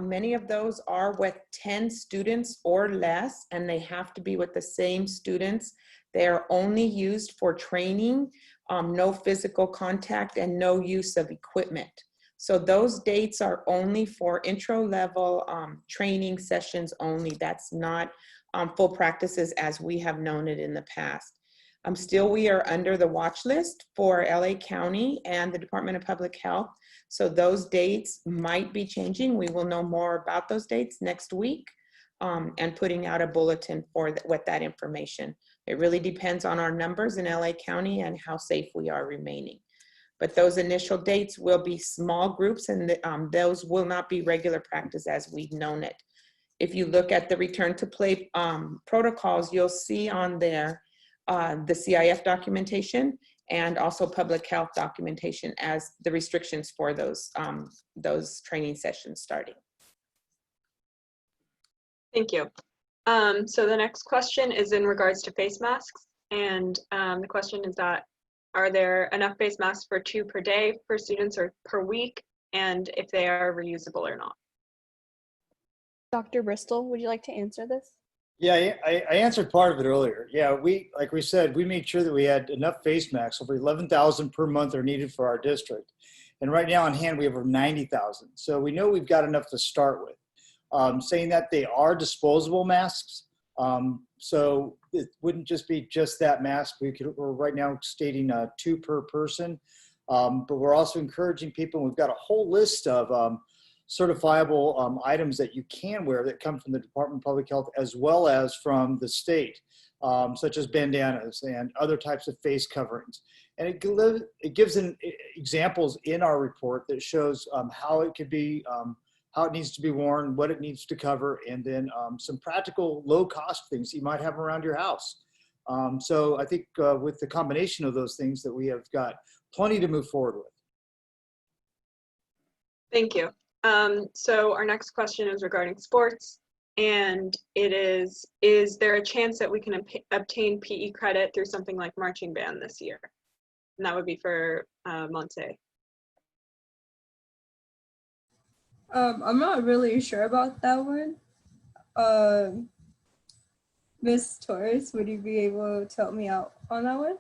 Many of those are with 10 students or less, and they have to be with the same students. They are only used for training, no physical contact, and no use of equipment. So those dates are only for intro level training sessions only. That's not full practices as we have known it in the past. Still, we are under the watch list for LA County and the Department of Public Health. So those dates might be changing. We will know more about those dates next week and putting out a bulletin with that information. It really depends on our numbers in LA County and how safe we are remaining. But those initial dates will be small groups, and those will not be regular practice as we've known it. If you look at the return to play protocols, you'll see on there the CIF documentation and also public health documentation as the restrictions for those training sessions starting. Thank you. So the next question is in regards to face masks. And the question is that, are there enough face masks for 2 per day for students or per week? and if they are reusable or not. Dr. Bristol, would you like to answer this? Yeah, I answered part of it earlier. Yeah, like we said, we made sure that we had enough face masks. Over 11,000 per month are needed for our district. And right now on hand, we have over 90,000. So we know we've got enough to start with. Saying that they are disposable masks. So it wouldn't just be just that mask. We're right now stating 2 per person. But we're also encouraging people. We've got a whole list of certifiable items that you can wear that come from the Department of Public Health as well as from the state, such as bandanas and other types of face coverings. And it gives examples in our report that shows how it could be, how it needs to be worn, what it needs to cover, and then some practical low-cost things you might have around your house. So I think with the combination of those things that we have got plenty to move forward with. Thank you. So our next question is regarding sports, and it is there a chance that we can obtain PE credit through something like marching band this year? And that would be for Monte. I'm not really sure about that one. Ms. Torres, would you be able to help me out on that one?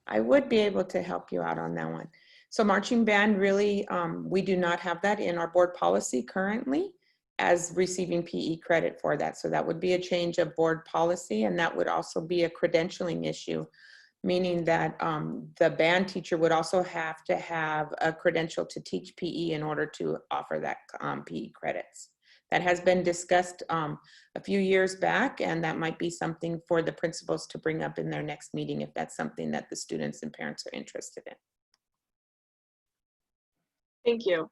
I would be able to help you out on that one. So marching band, really, we do not have that in our board policy currently as receiving PE credit for that. So that would be a change of board policy, and that would also be a credentialing issue, meaning that the band teacher would also have to have a credential to teach PE in order to offer that PE credits. That has been discussed a few years back, and that might be something for the principals to bring up in their next meeting if that's something that the students and parents are interested in. Thank you.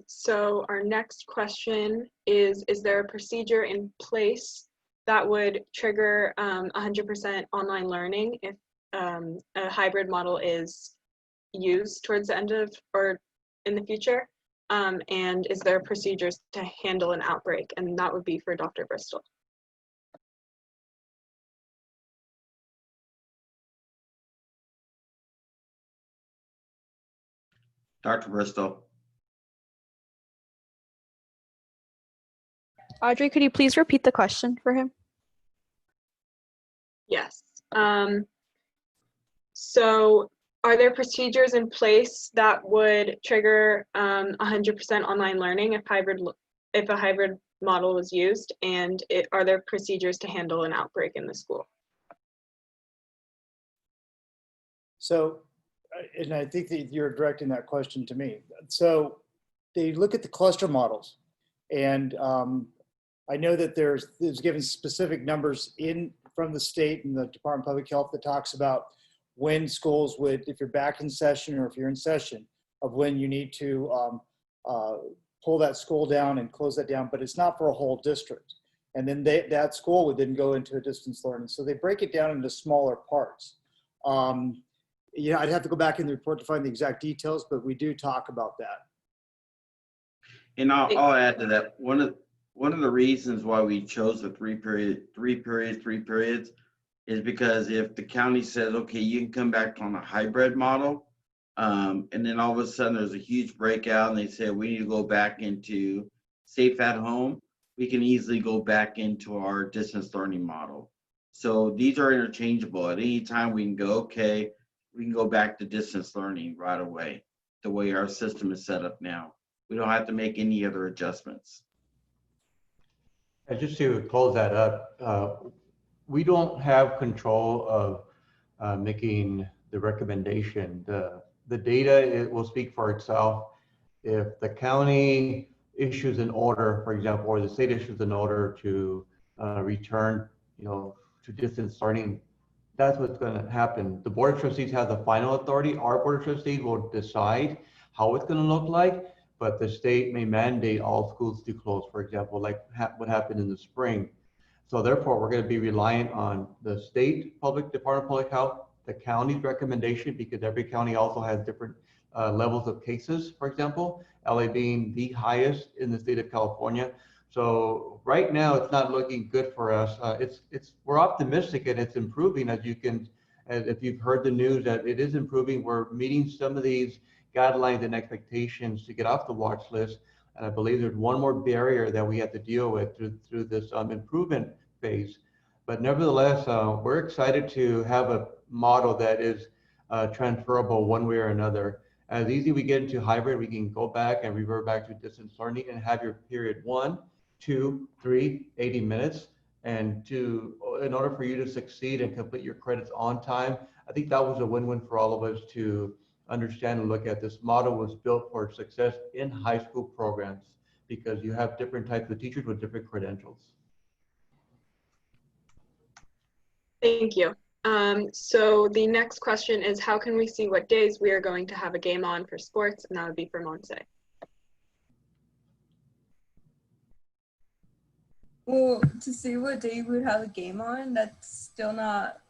So our next question is there a procedure in place that would trigger 100% online learning if a hybrid model is used towards the end of or in the future? And is there procedures to handle an outbreak? And that would be for Dr. Bristol. Dr. Bristol. Audrey, could you please repeat the question for him? Yes. So are there procedures in place that would trigger 100% online learning if a hybrid model was used? And are there procedures to handle an outbreak in the school? So, and I think that you're directing that question to me. So they look at the cluster models, and I know that there's given specific numbers from the state and the Department of Public Health that talks about when schools would, if you're back in session or if you're in session, of when you need to pull that school down and close that down, but it's not for a whole district. And then that school would then go into a distance learning. So they break it down into smaller parts. You know, I'd have to go back in the report to find the exact details, but we do talk about that. And I'll add to that. One of the reasons why we chose the three periods is because if the county says, okay, you can come back on a hybrid model, and then all of a sudden there's a huge breakout and they say we need to go back into safe at home, we can easily go back into our distance learning model. So these are interchangeable. At any time we can go, okay, we can go back to distance learning right away, the way our system is set up now. We don't have to make any other adjustments. And just to close that up, we don't have control of making the recommendation. The data will speak for itself. If the county issues an order, for example, or the state issues an order to return, to distance learning, that's what's going to happen. The Board of Trustees has the final authority. Our Board of Trustees will decide how it's going to look like, but the state may mandate all schools to close, for example, like what happened in the spring. So therefore, we're going to be reliant on the state Department of Public Health, the county's recommendation, because every county also has different levels of cases, for example, LA being the highest in the state of California. So right now, it's not looking good for us. We're optimistic and it's improving, if you've heard the news that it is improving. We're meeting some of these guidelines and expectations to get off the watch list. And I believe there's one more barrier that we have to deal with through this improvement phase. But nevertheless, we're excited to have a model that is transferable one way or another. As easy we get into hybrid, we can go back and revert back to distance learning and have your period 1, 2, 3, 80 minutes. And in order for you to succeed and complete your credits on time, I think that was a win-win for all of us to understand and look at. This model was built for success in high school programs because you have different types of teachers with different credentials. Thank you. So the next question is, how can we see what days we are going to have a game on for sports? And that would be for Monse. Well, to see what day we would have a game on, that's still not,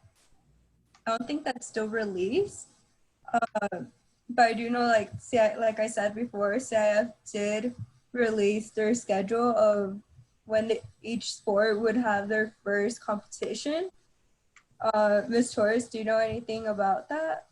I don't think that's still released. But I do know, like I said before, CIF did release their schedule of when each sport would have their first competition. Ms. Torres, do you know anything about that?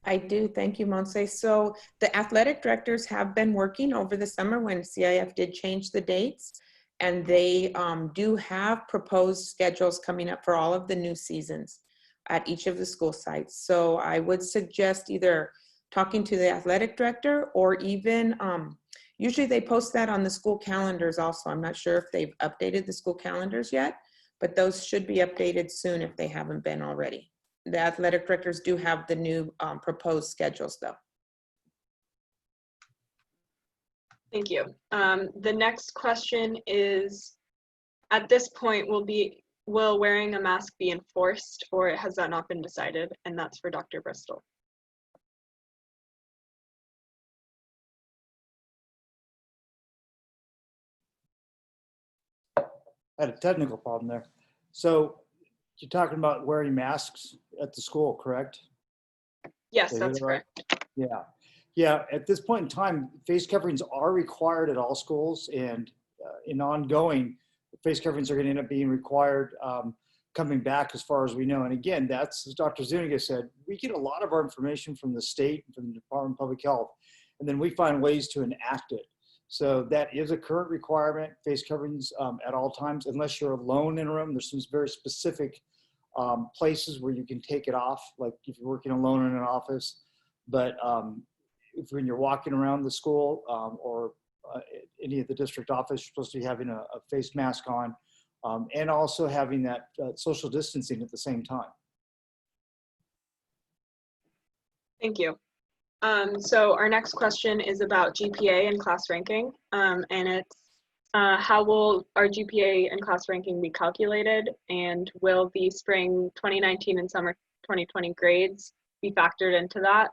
I do, thank you, Monse. So the athletic directors have been working over the summer when CIF did change the dates, and they do have proposed schedules coming up for all of the new seasons at each of the school sites. So I would suggest either talking to the athletic director or even, usually they post that on the school calendars also. I'm not sure if they've updated the school calendars yet, but those should be updated soon if they haven't been already. The athletic directors do have the new proposed schedules though. Thank you. The next question is, at this point, will wearing a mask be enforced, or has that not been decided? And that's for Dr. Bristol. I had a technical problem there. So you're talking about wearing masks at the school, correct? Yes, that's correct. Yeah. Yeah, at this point in time, face coverings are required at all schools, and in ongoing, face coverings are going to end up being required coming back as far as we know. And again, that's, as Dr. Zuniga said, we get a lot of our information from the state, from the Department of Public Health, and then we find ways to enact it. So that is a current requirement, face coverings at all times, unless you're alone in a room. There's some very specific places where you can take it off, like if you're working alone in an office. But if when you're walking around the school or any of the district office, you're supposed to be having a face mask on and also having that social distancing at the same time. Thank you. So our next question is about GPA and class ranking, and it's how will our GPA and class ranking be calculated, and will the spring 2019 and summer 2020 grades be factored into that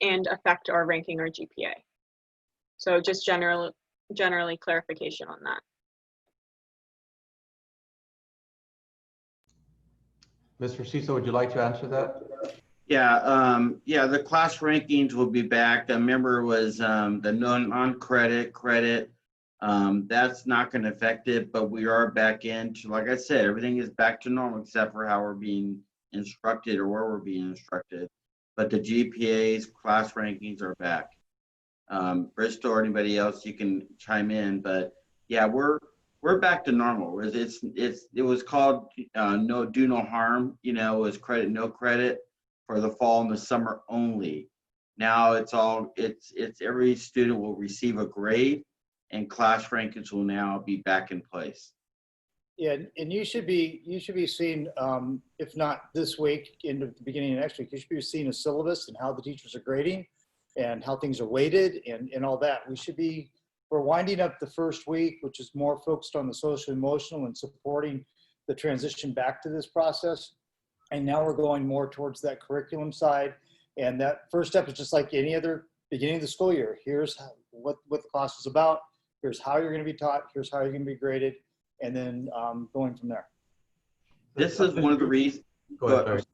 and affect our ranking or GPA? So just generally clarification on that. Mr. Ciso, would you like to answer that? Yeah, yeah, the class rankings will be back. I remember it was the non-credit, credit. That's not going to affect it, but we are back into, like I said, everything is back to normal except for how we're being instructed or where we're being instructed. But the GPAs, class rankings are back. Bristol or anybody else, you can chime in, but yeah, we're back to normal. It was called do no harm. You know, it was credit, no credit for the fall and the summer only. Now it's every student will receive a grade, and class rankings will now be back in place. Yeah, and you should be seeing, if not this week, in the beginning of next week, you should be seeing a syllabus and how the teachers are grading and how things are weighted and all that. We're winding up the first week, which is more focused on the social emotional and supporting the transition back to this process. And now we're going more towards that curriculum side. And that first step is just like any other beginning of the school year. Here's what the class is about. Here's how you're going to be taught. Here's how you're going to be graded. And then going from there. This is one of the reasons. Go ahead,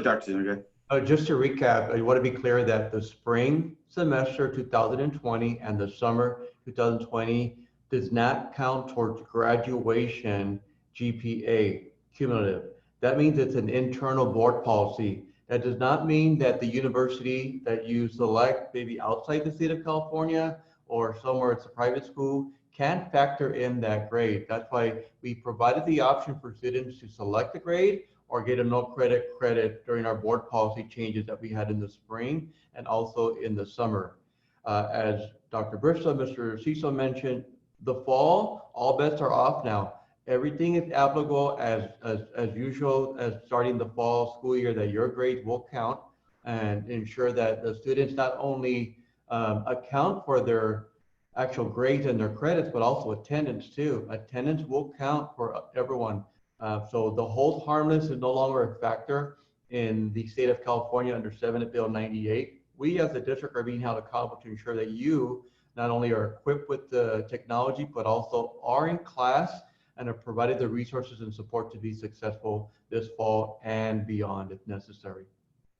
Dr. Zuniga. Just to recap, I want to be clear that the spring semester 2020 and the summer 2020 does not count towards graduation GPA cumulative. That means it's an internal board policy That does not mean that the university that you select, maybe outside the state of California or somewhere it's a private school, can't factor in that grade. That's why we provided the option for students to select a grade or get a no credit during our board policy changes that we had in the spring and also in the summer. As Dr. Bristol, Mr. Cecil mentioned, the fall, all bets are off now. Everything is applicable as usual as starting the fall school year, that your grades will count and ensure that the students not only account for their actual grades and their credits, but also attendance too. Attendance will count for everyone. So the hold harmless is no longer a factor in the state of California under Senate Bill 98. We as a district are being held accountable to ensure that you not only are equipped with the technology, but also are in class and are provided the resources and support to be successful this fall and beyond if necessary.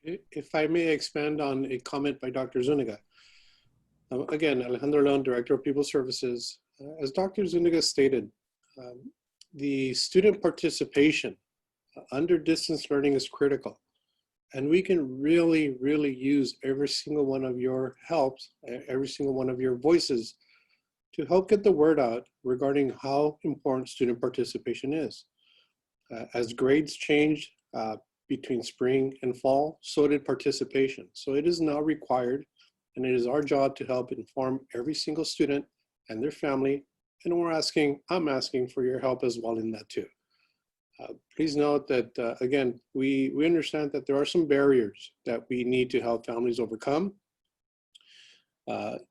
If I may expand on a comment by Dr. Zuniga. Again, Alejandro Leon, Director of People Services. As Dr. Zuniga stated, the student participation under distance learning is critical. And we can really, really use every single one of your helps, every single one of your voices to help get the word out regarding how important student participation is. As grades changed between spring and fall, so did participation. So it is now required, and it is our job to help inform every single student and their family. And I'm asking for your help as well in that too. Please note that, again, we understand that there are some barriers that we need to help families overcome.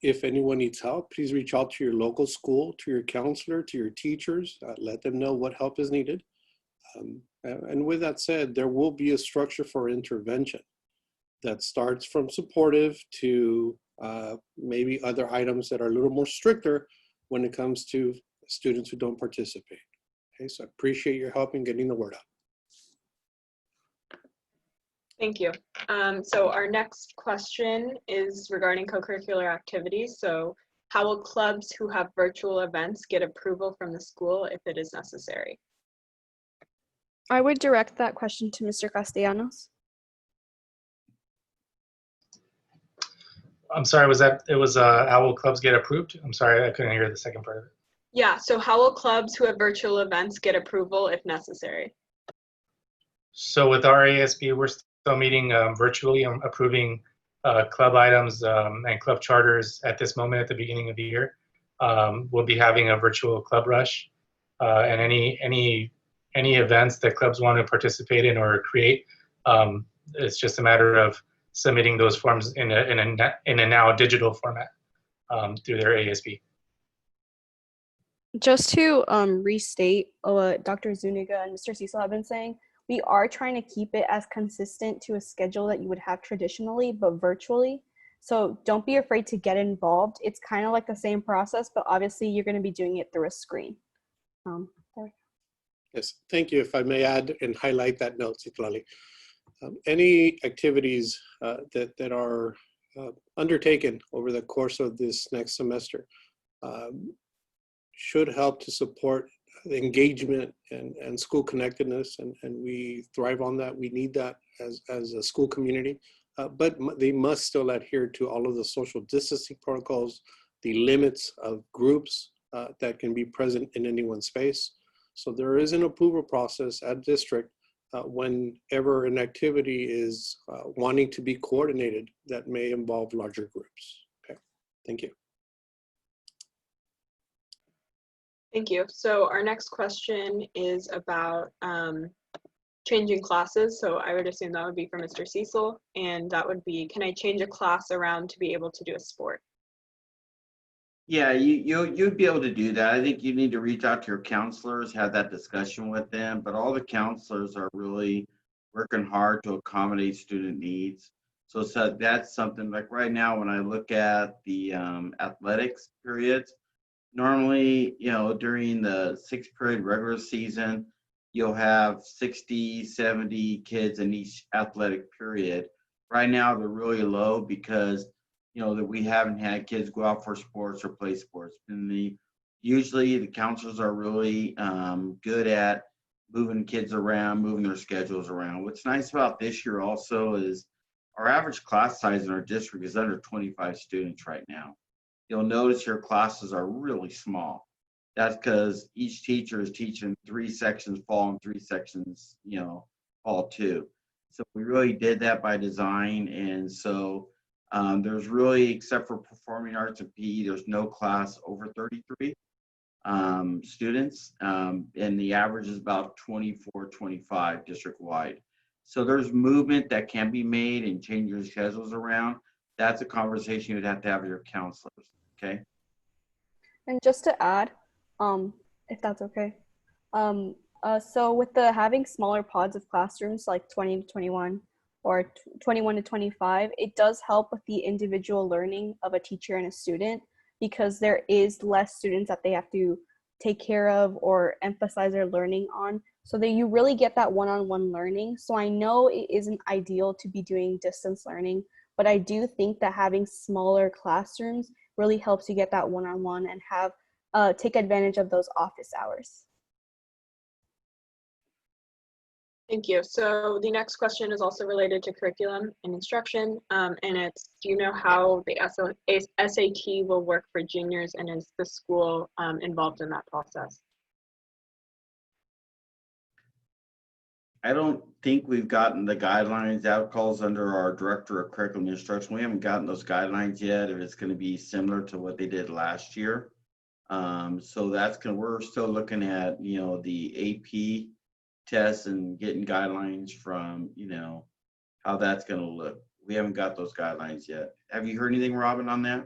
If anyone needs help, please reach out to your local school, to your counselor, to your teachers, let them know what help is needed. And with that said, there will be a structure for intervention that starts from supportive to maybe other items that are a little more stricter when it comes to students who don't participate. Okay, so I appreciate your help in getting the word out. Thank you. So our next question is regarding co-curricular activities. So how will clubs who have virtual events get approval from the school if it is necessary? I would direct that question to Mr. Castellanos. I'm sorry, how will clubs get approved? I'm sorry, I couldn't hear the second part of it. Yeah, so how will clubs who have virtual events get approval if necessary? So with our ASB, we're still meeting virtually, approving club items and club charters at this moment at the beginning of the year. We'll be having a virtual club rush and any events that clubs want to participate in or create. It's just a matter of submitting those forms in a now digital format through their ASB. Just to restate what Dr. Zuniga and Mr. Cecil have been saying, we are trying to keep it as consistent to a schedule that you would have traditionally, but virtually. So don't be afraid to get involved. It's kind of like the same process, but obviously you're going to be doing it through a screen. Yes, thank you. If I may add and highlight that note, Citlali. Any activities that are undertaken over the course of this next semester should help to support the engagement and school connectedness, and we thrive on that. We need that as a school community, but they must still adhere to all of the social distancing protocols, the limits of groups that can be present in any one space. So there is an approval process at district whenever an activity is wanting to be coordinated that may involve larger groups. Okay, thank you. Thank you. So our next question is about changing classes. So I would assume that would be for Mr. Cecil, and that would be, can I change a class around to be able to do a sport? Yeah, you'd be able to do that. I think you need to reach out to your counselors, have that discussion with them, but all the counselors are really working hard to accommodate student needs. So that's something like right now when I look at the athletics periods, normally, during the 6th period regular season, you'll have 60, 70 kids in each athletic period. Right now, they're really low because that we haven't had kids go out for sports or play sports. And usually the counselors are really good at moving kids around, moving their schedules around. What's nice about this year also is our average class size in our district is under 25 students right now. You'll notice your classes are really small. That's because each teacher is teaching 3 sections fall and 3 sections, fall too. So we really did that by design. And so there's really, except for performing arts and PE, there's no class over 33 students. And the average is about 24, 25 district-wide. So there's movement that can be made and change your schedules around. That's a conversation you'd have to have with your counselors, okay? And just to add, if that's okay. So with the having smaller pods of classrooms like 20 to 21 or 21 to 25, it does help with the individual learning of a teacher and a student, because there is less students that they have to take care of or emphasize their learning on, so that you really get that one-on-one learning. So I know it isn't ideal to be doing distance learning, but I do think that having smaller classrooms really helps you get that one-on-one and have take advantage of those office hours. Thank you. So the next question is also related to curriculum and instruction, and it's, do you know how the SAT will work for juniors, and is the school involved in that process? I don't think we've gotten the guidelines. That calls under our director of curriculum instruction. We haven't gotten those guidelines yet, if it's going to be similar to what they did last year. So we're still looking at, the AP tests and getting guidelines from, how that's going to look. We haven't got those guidelines yet. Have you heard anything, Robin, on that?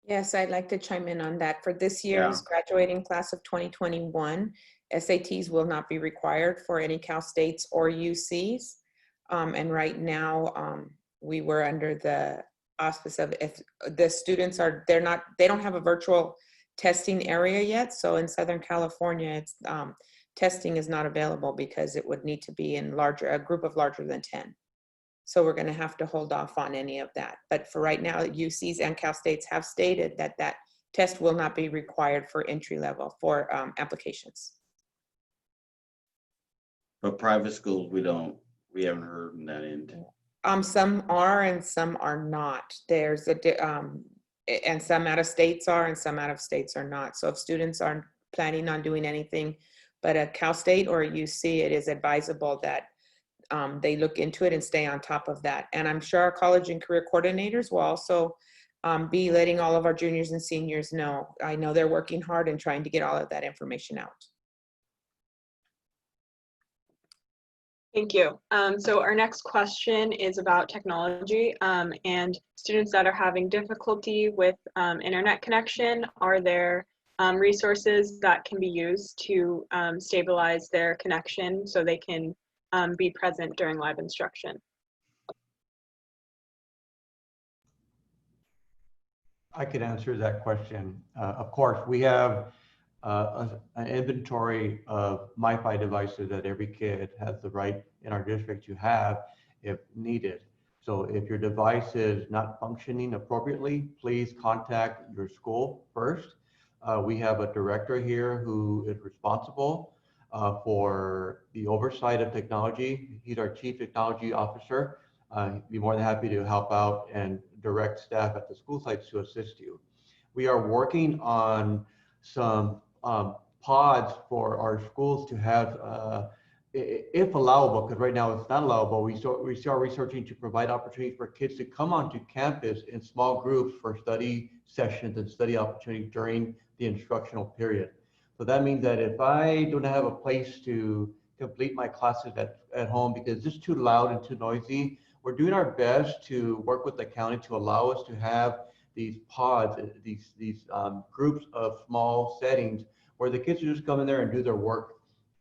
Yes, I'd like to chime in on that. For this year's graduating class of 2021, SATs will not be required for any Cal States or UCs. And right now, we were under the auspice of, if the students they don't have a virtual testing area yet. So in Southern California, it's testing is not available because it would need to be in a group of larger than 10. So we're going to have to hold off on any of that. But for right now, UCs and Cal States have stated that that test will not be required for entry level for applications. But private schools, we haven't heard on that end. Some are and some are not. There's and some out of states are and some out of states are not. So if students aren't planning on doing anything but a Cal State or a UC, it is advisable that they look into it and stay on top of that. And I'm sure our college and career coordinators will also be letting all of our juniors and seniors know. I know they're working hard and trying to get all of that information out. Thank you. So our next question is about technology and students that are having difficulty with internet connection. Are there resources that can be used to stabilize their connection so they can be present during live instruction? I could answer that question. Of course, we have an inventory of MiFi devices that every kid has the right in our district to have if needed. So if your device is not functioning appropriately, please contact your school first. We have a director here who is responsible for the oversight of technology. He's our chief technology officer. He'd be more than happy to help out and direct staff at the school sites to assist you. We are working on some pods for our schools to have, if allowable, because right now it's not allowable, we start researching to provide opportunities for kids to come onto campus in small groups for study sessions and study opportunities during the instructional period. So that means that if I don't have a place to complete my classes at home because it's just too loud and too noisy, we're doing our best to work with the county to allow us to have these pods, these groups of small settings where the kids just come in there and do their work,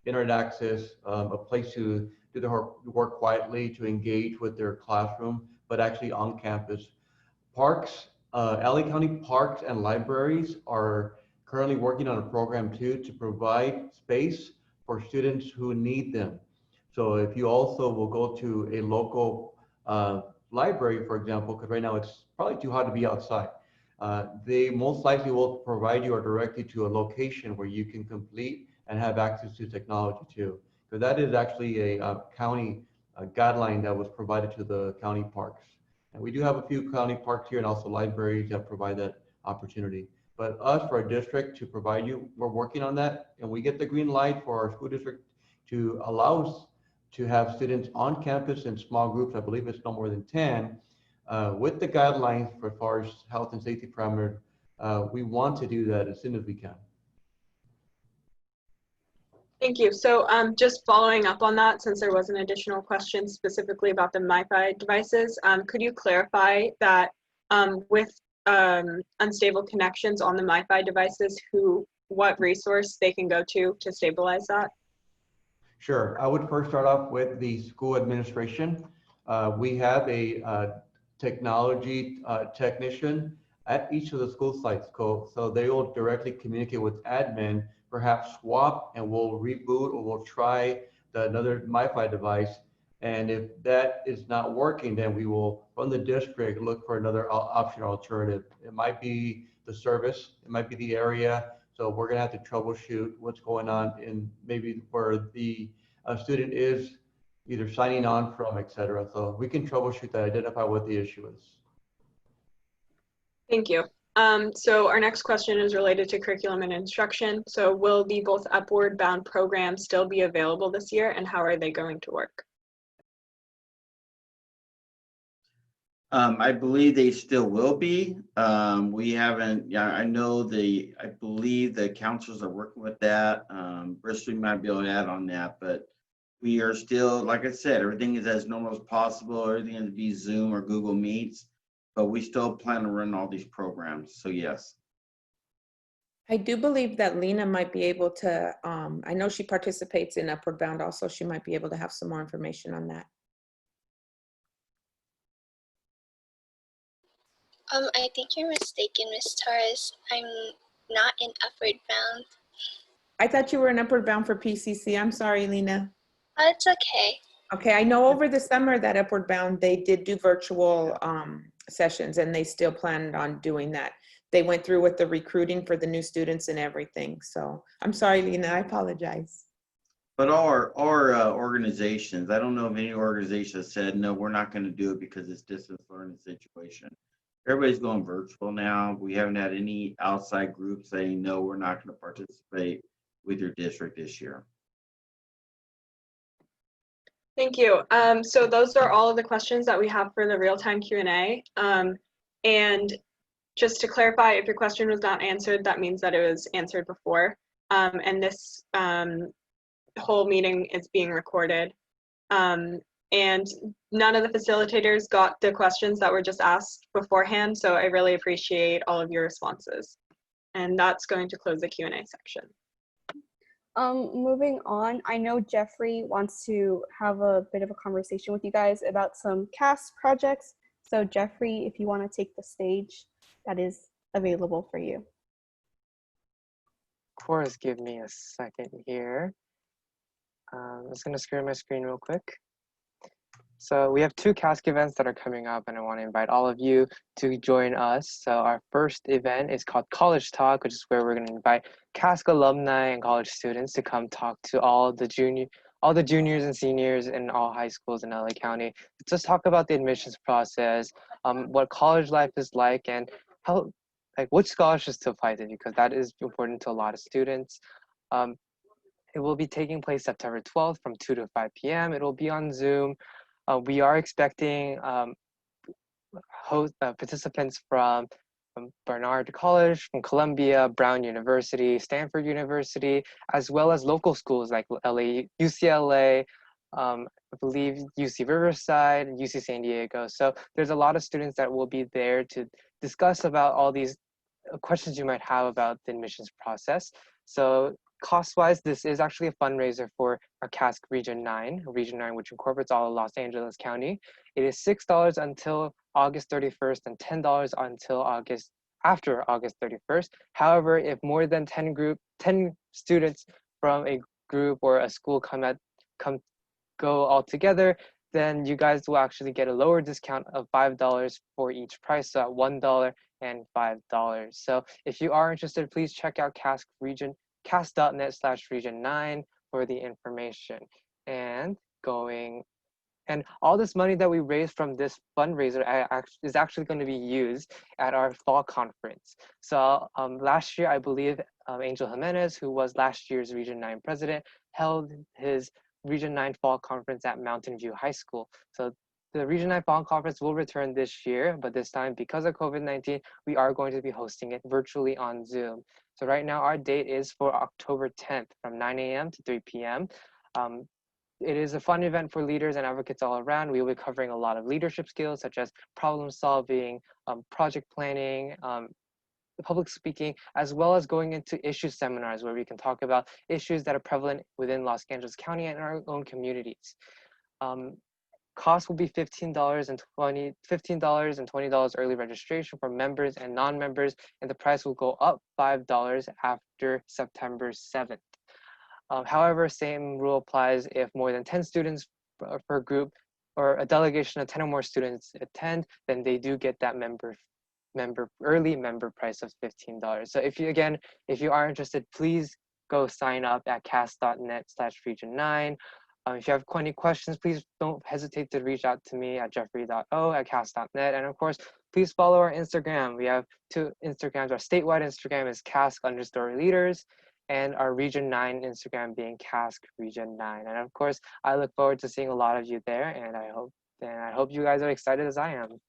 internet access, a place to do their work quietly, to engage with their classroom, but actually on campus. Parks, LA County parks and libraries are currently working on a program too to provide space for students who need them. So if you also will go to a local library, for example, because right now it's probably too hot to be outside, they most likely will provide you or direct you to a location where you can complete and have access to technology too. So that is actually a county guideline that was provided to the county parks. And we do have a few county parks here and also libraries that provide that opportunity. But us, for our district, to provide you, we're working on that, and we get the green light for our school district to allow us to have students on campus in small groups. I believe it's no more than 10, with the guidelines for as far as health and safety parameters. We want to do that as soon as we can. Thank you. So just following up on that, since there was an additional question specifically about the MiFi devices, could you clarify that with unstable connections on the MiFi devices, what resource they can go to stabilize that? Sure. I would first start off with the school administration. We have a technology technician at each of the school sites, so they will directly communicate with admin, perhaps swap, and we'll reboot or we'll try another MiFi device. And if that is not working, then we will, from the district, look for another option or alternative. It might be the service, it might be the area. So we're gonna have to troubleshoot what's going on in maybe where the student is either signing on from, et cetera. So we can troubleshoot that, identify what the issue is. Thank you. So our next question is related to curriculum and instruction. So will the both upward bound programs still be available this year, and how are they going to work? I believe they still will be. We haven't, I believe the counselors are working with that. Bristol might be able to add on that, but we are still, like I said, everything is as normal as possible. Everything is to be Zoom or Google Meets, but we still plan to run all these programs. So yes. I do believe that Lena might be able to, I know she participates in Upward Bound also. She might be able to have some more information on that. I think you're mistaken, Ms. Torres. I'm not in Upward Bound. I thought you were in Upward Bound for PCC. I'm sorry, Lena. Oh, it's okay. Okay, I know over the summer that Upward Bound, they did do virtual sessions, and they still planned on doing that. They went through with the recruiting for the new students and everything. So I'm sorry, Lena, I apologize. But our organizations, I don't know if any organization said, no, we're not going to do it because it's distance learning situation. Everybody's going virtual now. We haven't had any outside groups saying, no, we're not going to participate with your district this year. Thank you. So those are all of the questions that we have for the real-time Q&A. And just to clarify, if your question was not answered, that means that it was answered before. And this whole meeting is being recorded. And none of the facilitators got the questions that were just asked beforehand, so I really appreciate all of your responses. And that's going to close the Q&A section. Moving on, I know Jeffrey wants to have a bit of a conversation with you guys about some CAS projects. So Jeffrey, if you want to take the stage, that is available for you. Of course, give me a second here. I'm just gonna share my screen real quick. So we have 2 CASC events that are coming up, and I want to invite all of you to join us. So our first event is called College Talk, which is where we're going to invite CASC alumni and college students to come talk to all the juniors and seniors in all high schools in LA County. Just talk about the admissions process, what college life is like, and how, like, which scholarships to apply to, because that is important to a lot of students. It will be taking place September 12th from 2 to 5 p.m. It will be on Zoom. We are expecting participants from Barnard College, from Columbia, Brown University, Stanford University, as well as local schools like UCLA, I believe UC Riverside, and UC San Diego. So there's a lot of students that will be there to discuss about all these questions you might have about the admissions process. So cost-wise, this is actually a fundraiser for our CASC Region 9, which incorporates all of Los Angeles County. It is $6 until August 31st and $10 until after August 31st. However, if more than 10 students from a group or a school go all together, then you guys will actually get a lower discount of $5 for each price, so at $1 and $5. So if you are interested, please check out cast.net/region9 for the information. And all this money that we raised from this fundraiser is actually going to be used at our fall conference. So last year, I believe Angel Jimenez, who was last year's Region 9 president, held his Region 9 fall conference at Mountain View High School. So the Region 9 Fall Conference will return this year, but this time, because of COVID-19, we are going to be hosting it virtually on Zoom. So right now, our date is for October 10th from 9 a.m. to 3 p.m. It is a fun event for leaders and advocates all around. We will be covering a lot of leadership skills, such as problem solving, project planning, public speaking, as well as going into issue seminars where we can talk about issues that are prevalent within Los Angeles County and our own communities. Cost will be $15 and $20 early registration for members and non-members, and the price will go up $5 after September 7th. However, same rule applies if more than 10 students per group or a delegation of 10 or more students attend, then they do get that early member price of $15. So if you are interested, please go sign up at cast.net/region9. If you have any questions, please don't hesitate to reach out to me at jeffrey.o@cast.net. And of course, please follow our Instagram. We have 2 Instagrams. Our statewide Instagram is cask_leaders, and our Region 9 Instagram being cask region 9. And of course, I look forward to seeing a lot of you there, and I hope you guys are excited as I am.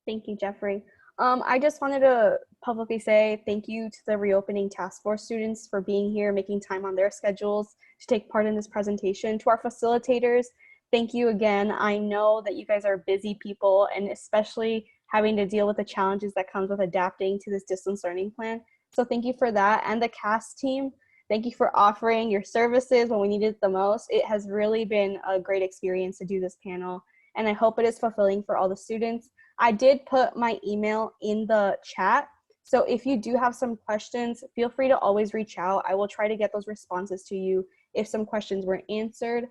Thank you, Jeffrey. I just wanted to publicly say thank you to the reopening task force students for being here, making time on their schedules to take part in this presentation. To our facilitators, thank you again. I know that you guys are busy people, and especially having to deal with the challenges that comes with adapting to this distance learning plan. So thank you for that. And the CAST team, thank you for offering your services when we needed it the most. It has really been a great experience to do this panel, and I hope it is fulfilling for all the students. I did put my email in the chat, so if you do have some questions, feel free to always reach out. I will try to get those responses to you if some questions weren't answered.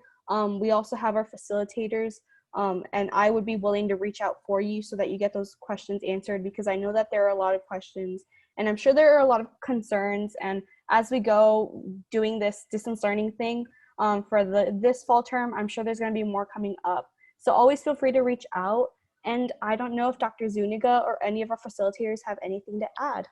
We also have our facilitators, and I would be willing to reach out for you so that you get those questions answered, because I know that there are a lot of questions, and I'm sure there are a lot of concerns. And as we go doing this distance learning thing for this fall term, I'm sure there's going to be more coming up. So always feel free to reach out. And I don't know if Dr. Zuniga or any of our facilitators have anything to add.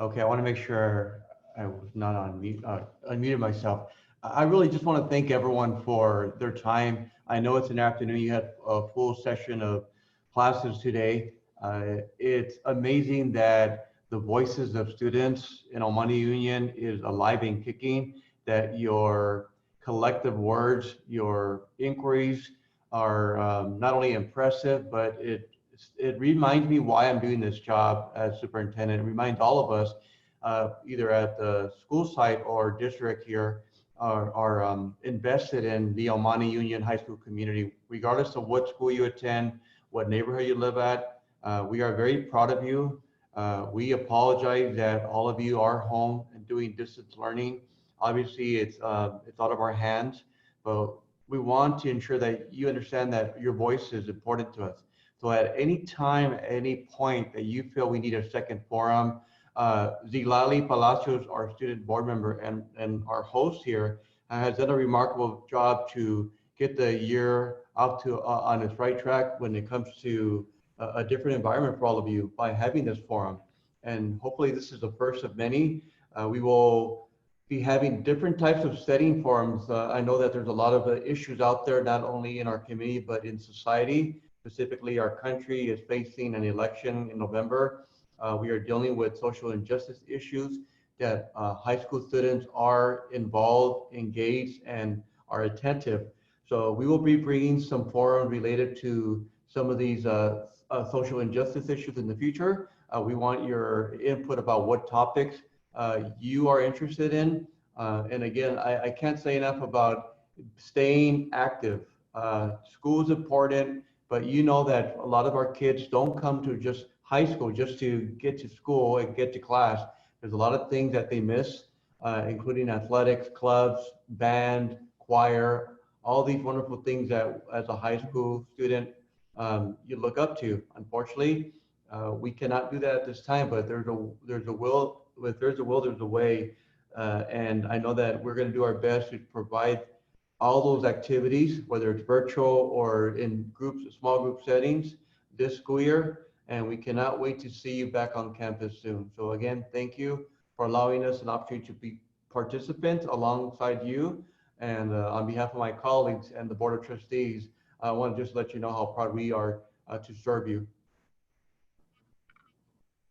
Okay, I want to make sure I was not on mute, unmuted myself. I really just want to thank everyone for their time. I know it's an afternoon. You had a full session of classes today. It's amazing that the voices of students in El Monte Union is alive and kicking, that your collective words, your inquiries are not only impressive, but it reminds me why I'm doing this job as superintendent. It reminds all of us, either at the school site or district here, are invested in the El Monte Union High School community, regardless of what school you attend, what neighborhood you live at. We are very proud of you. We apologize that all of you are home and doing distance learning. Obviously, it's out of our hands, but we want to ensure that you understand that your voice is important to us. So at any time, at any point that you feel we need a second forum, Zilali Palacios, our student board member and our host here, has done a remarkable job to get the year out to on its right track when it comes to a different environment for all of you by having this forum. And hopefully this is the first of many. We will be having different types of setting forums. I know that there's a lot of issues out there, not only in our community, but in society. Specifically, our country is facing an election in November. We are dealing with social injustice issues that high school students are involved, engaged, and are attentive. So we will be bringing some forums related to some of these social injustice issues in the future. We want your input about what topics you are interested in. And again, I can't say enough about staying active. School is important, but you know that a lot of our kids don't come to just high school just to get to school and get to class. There's a lot of things that they miss, including athletics, clubs, band, choir, all these wonderful things that as a high school student you look up to. Unfortunately, we cannot do that at this time, but there's a will. If there's a will, there's a way. And I know that we're going to do our best to provide all those activities, whether it's virtual or in groups, small group settings this school year. And we cannot wait to see you back on campus soon. So again, thank you for allowing us an opportunity to be participants alongside you. And on behalf of my colleagues and the Board of Trustees, I want to just let you know how proud we are to serve you.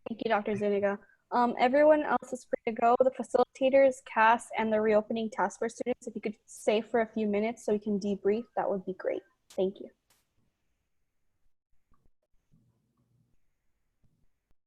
Thank you, Dr. Zuniga. Everyone else is free to go. The facilitators, CAS, and the reopening task force students, if you could stay for a few minutes so we can debrief, that would be great. Thank you.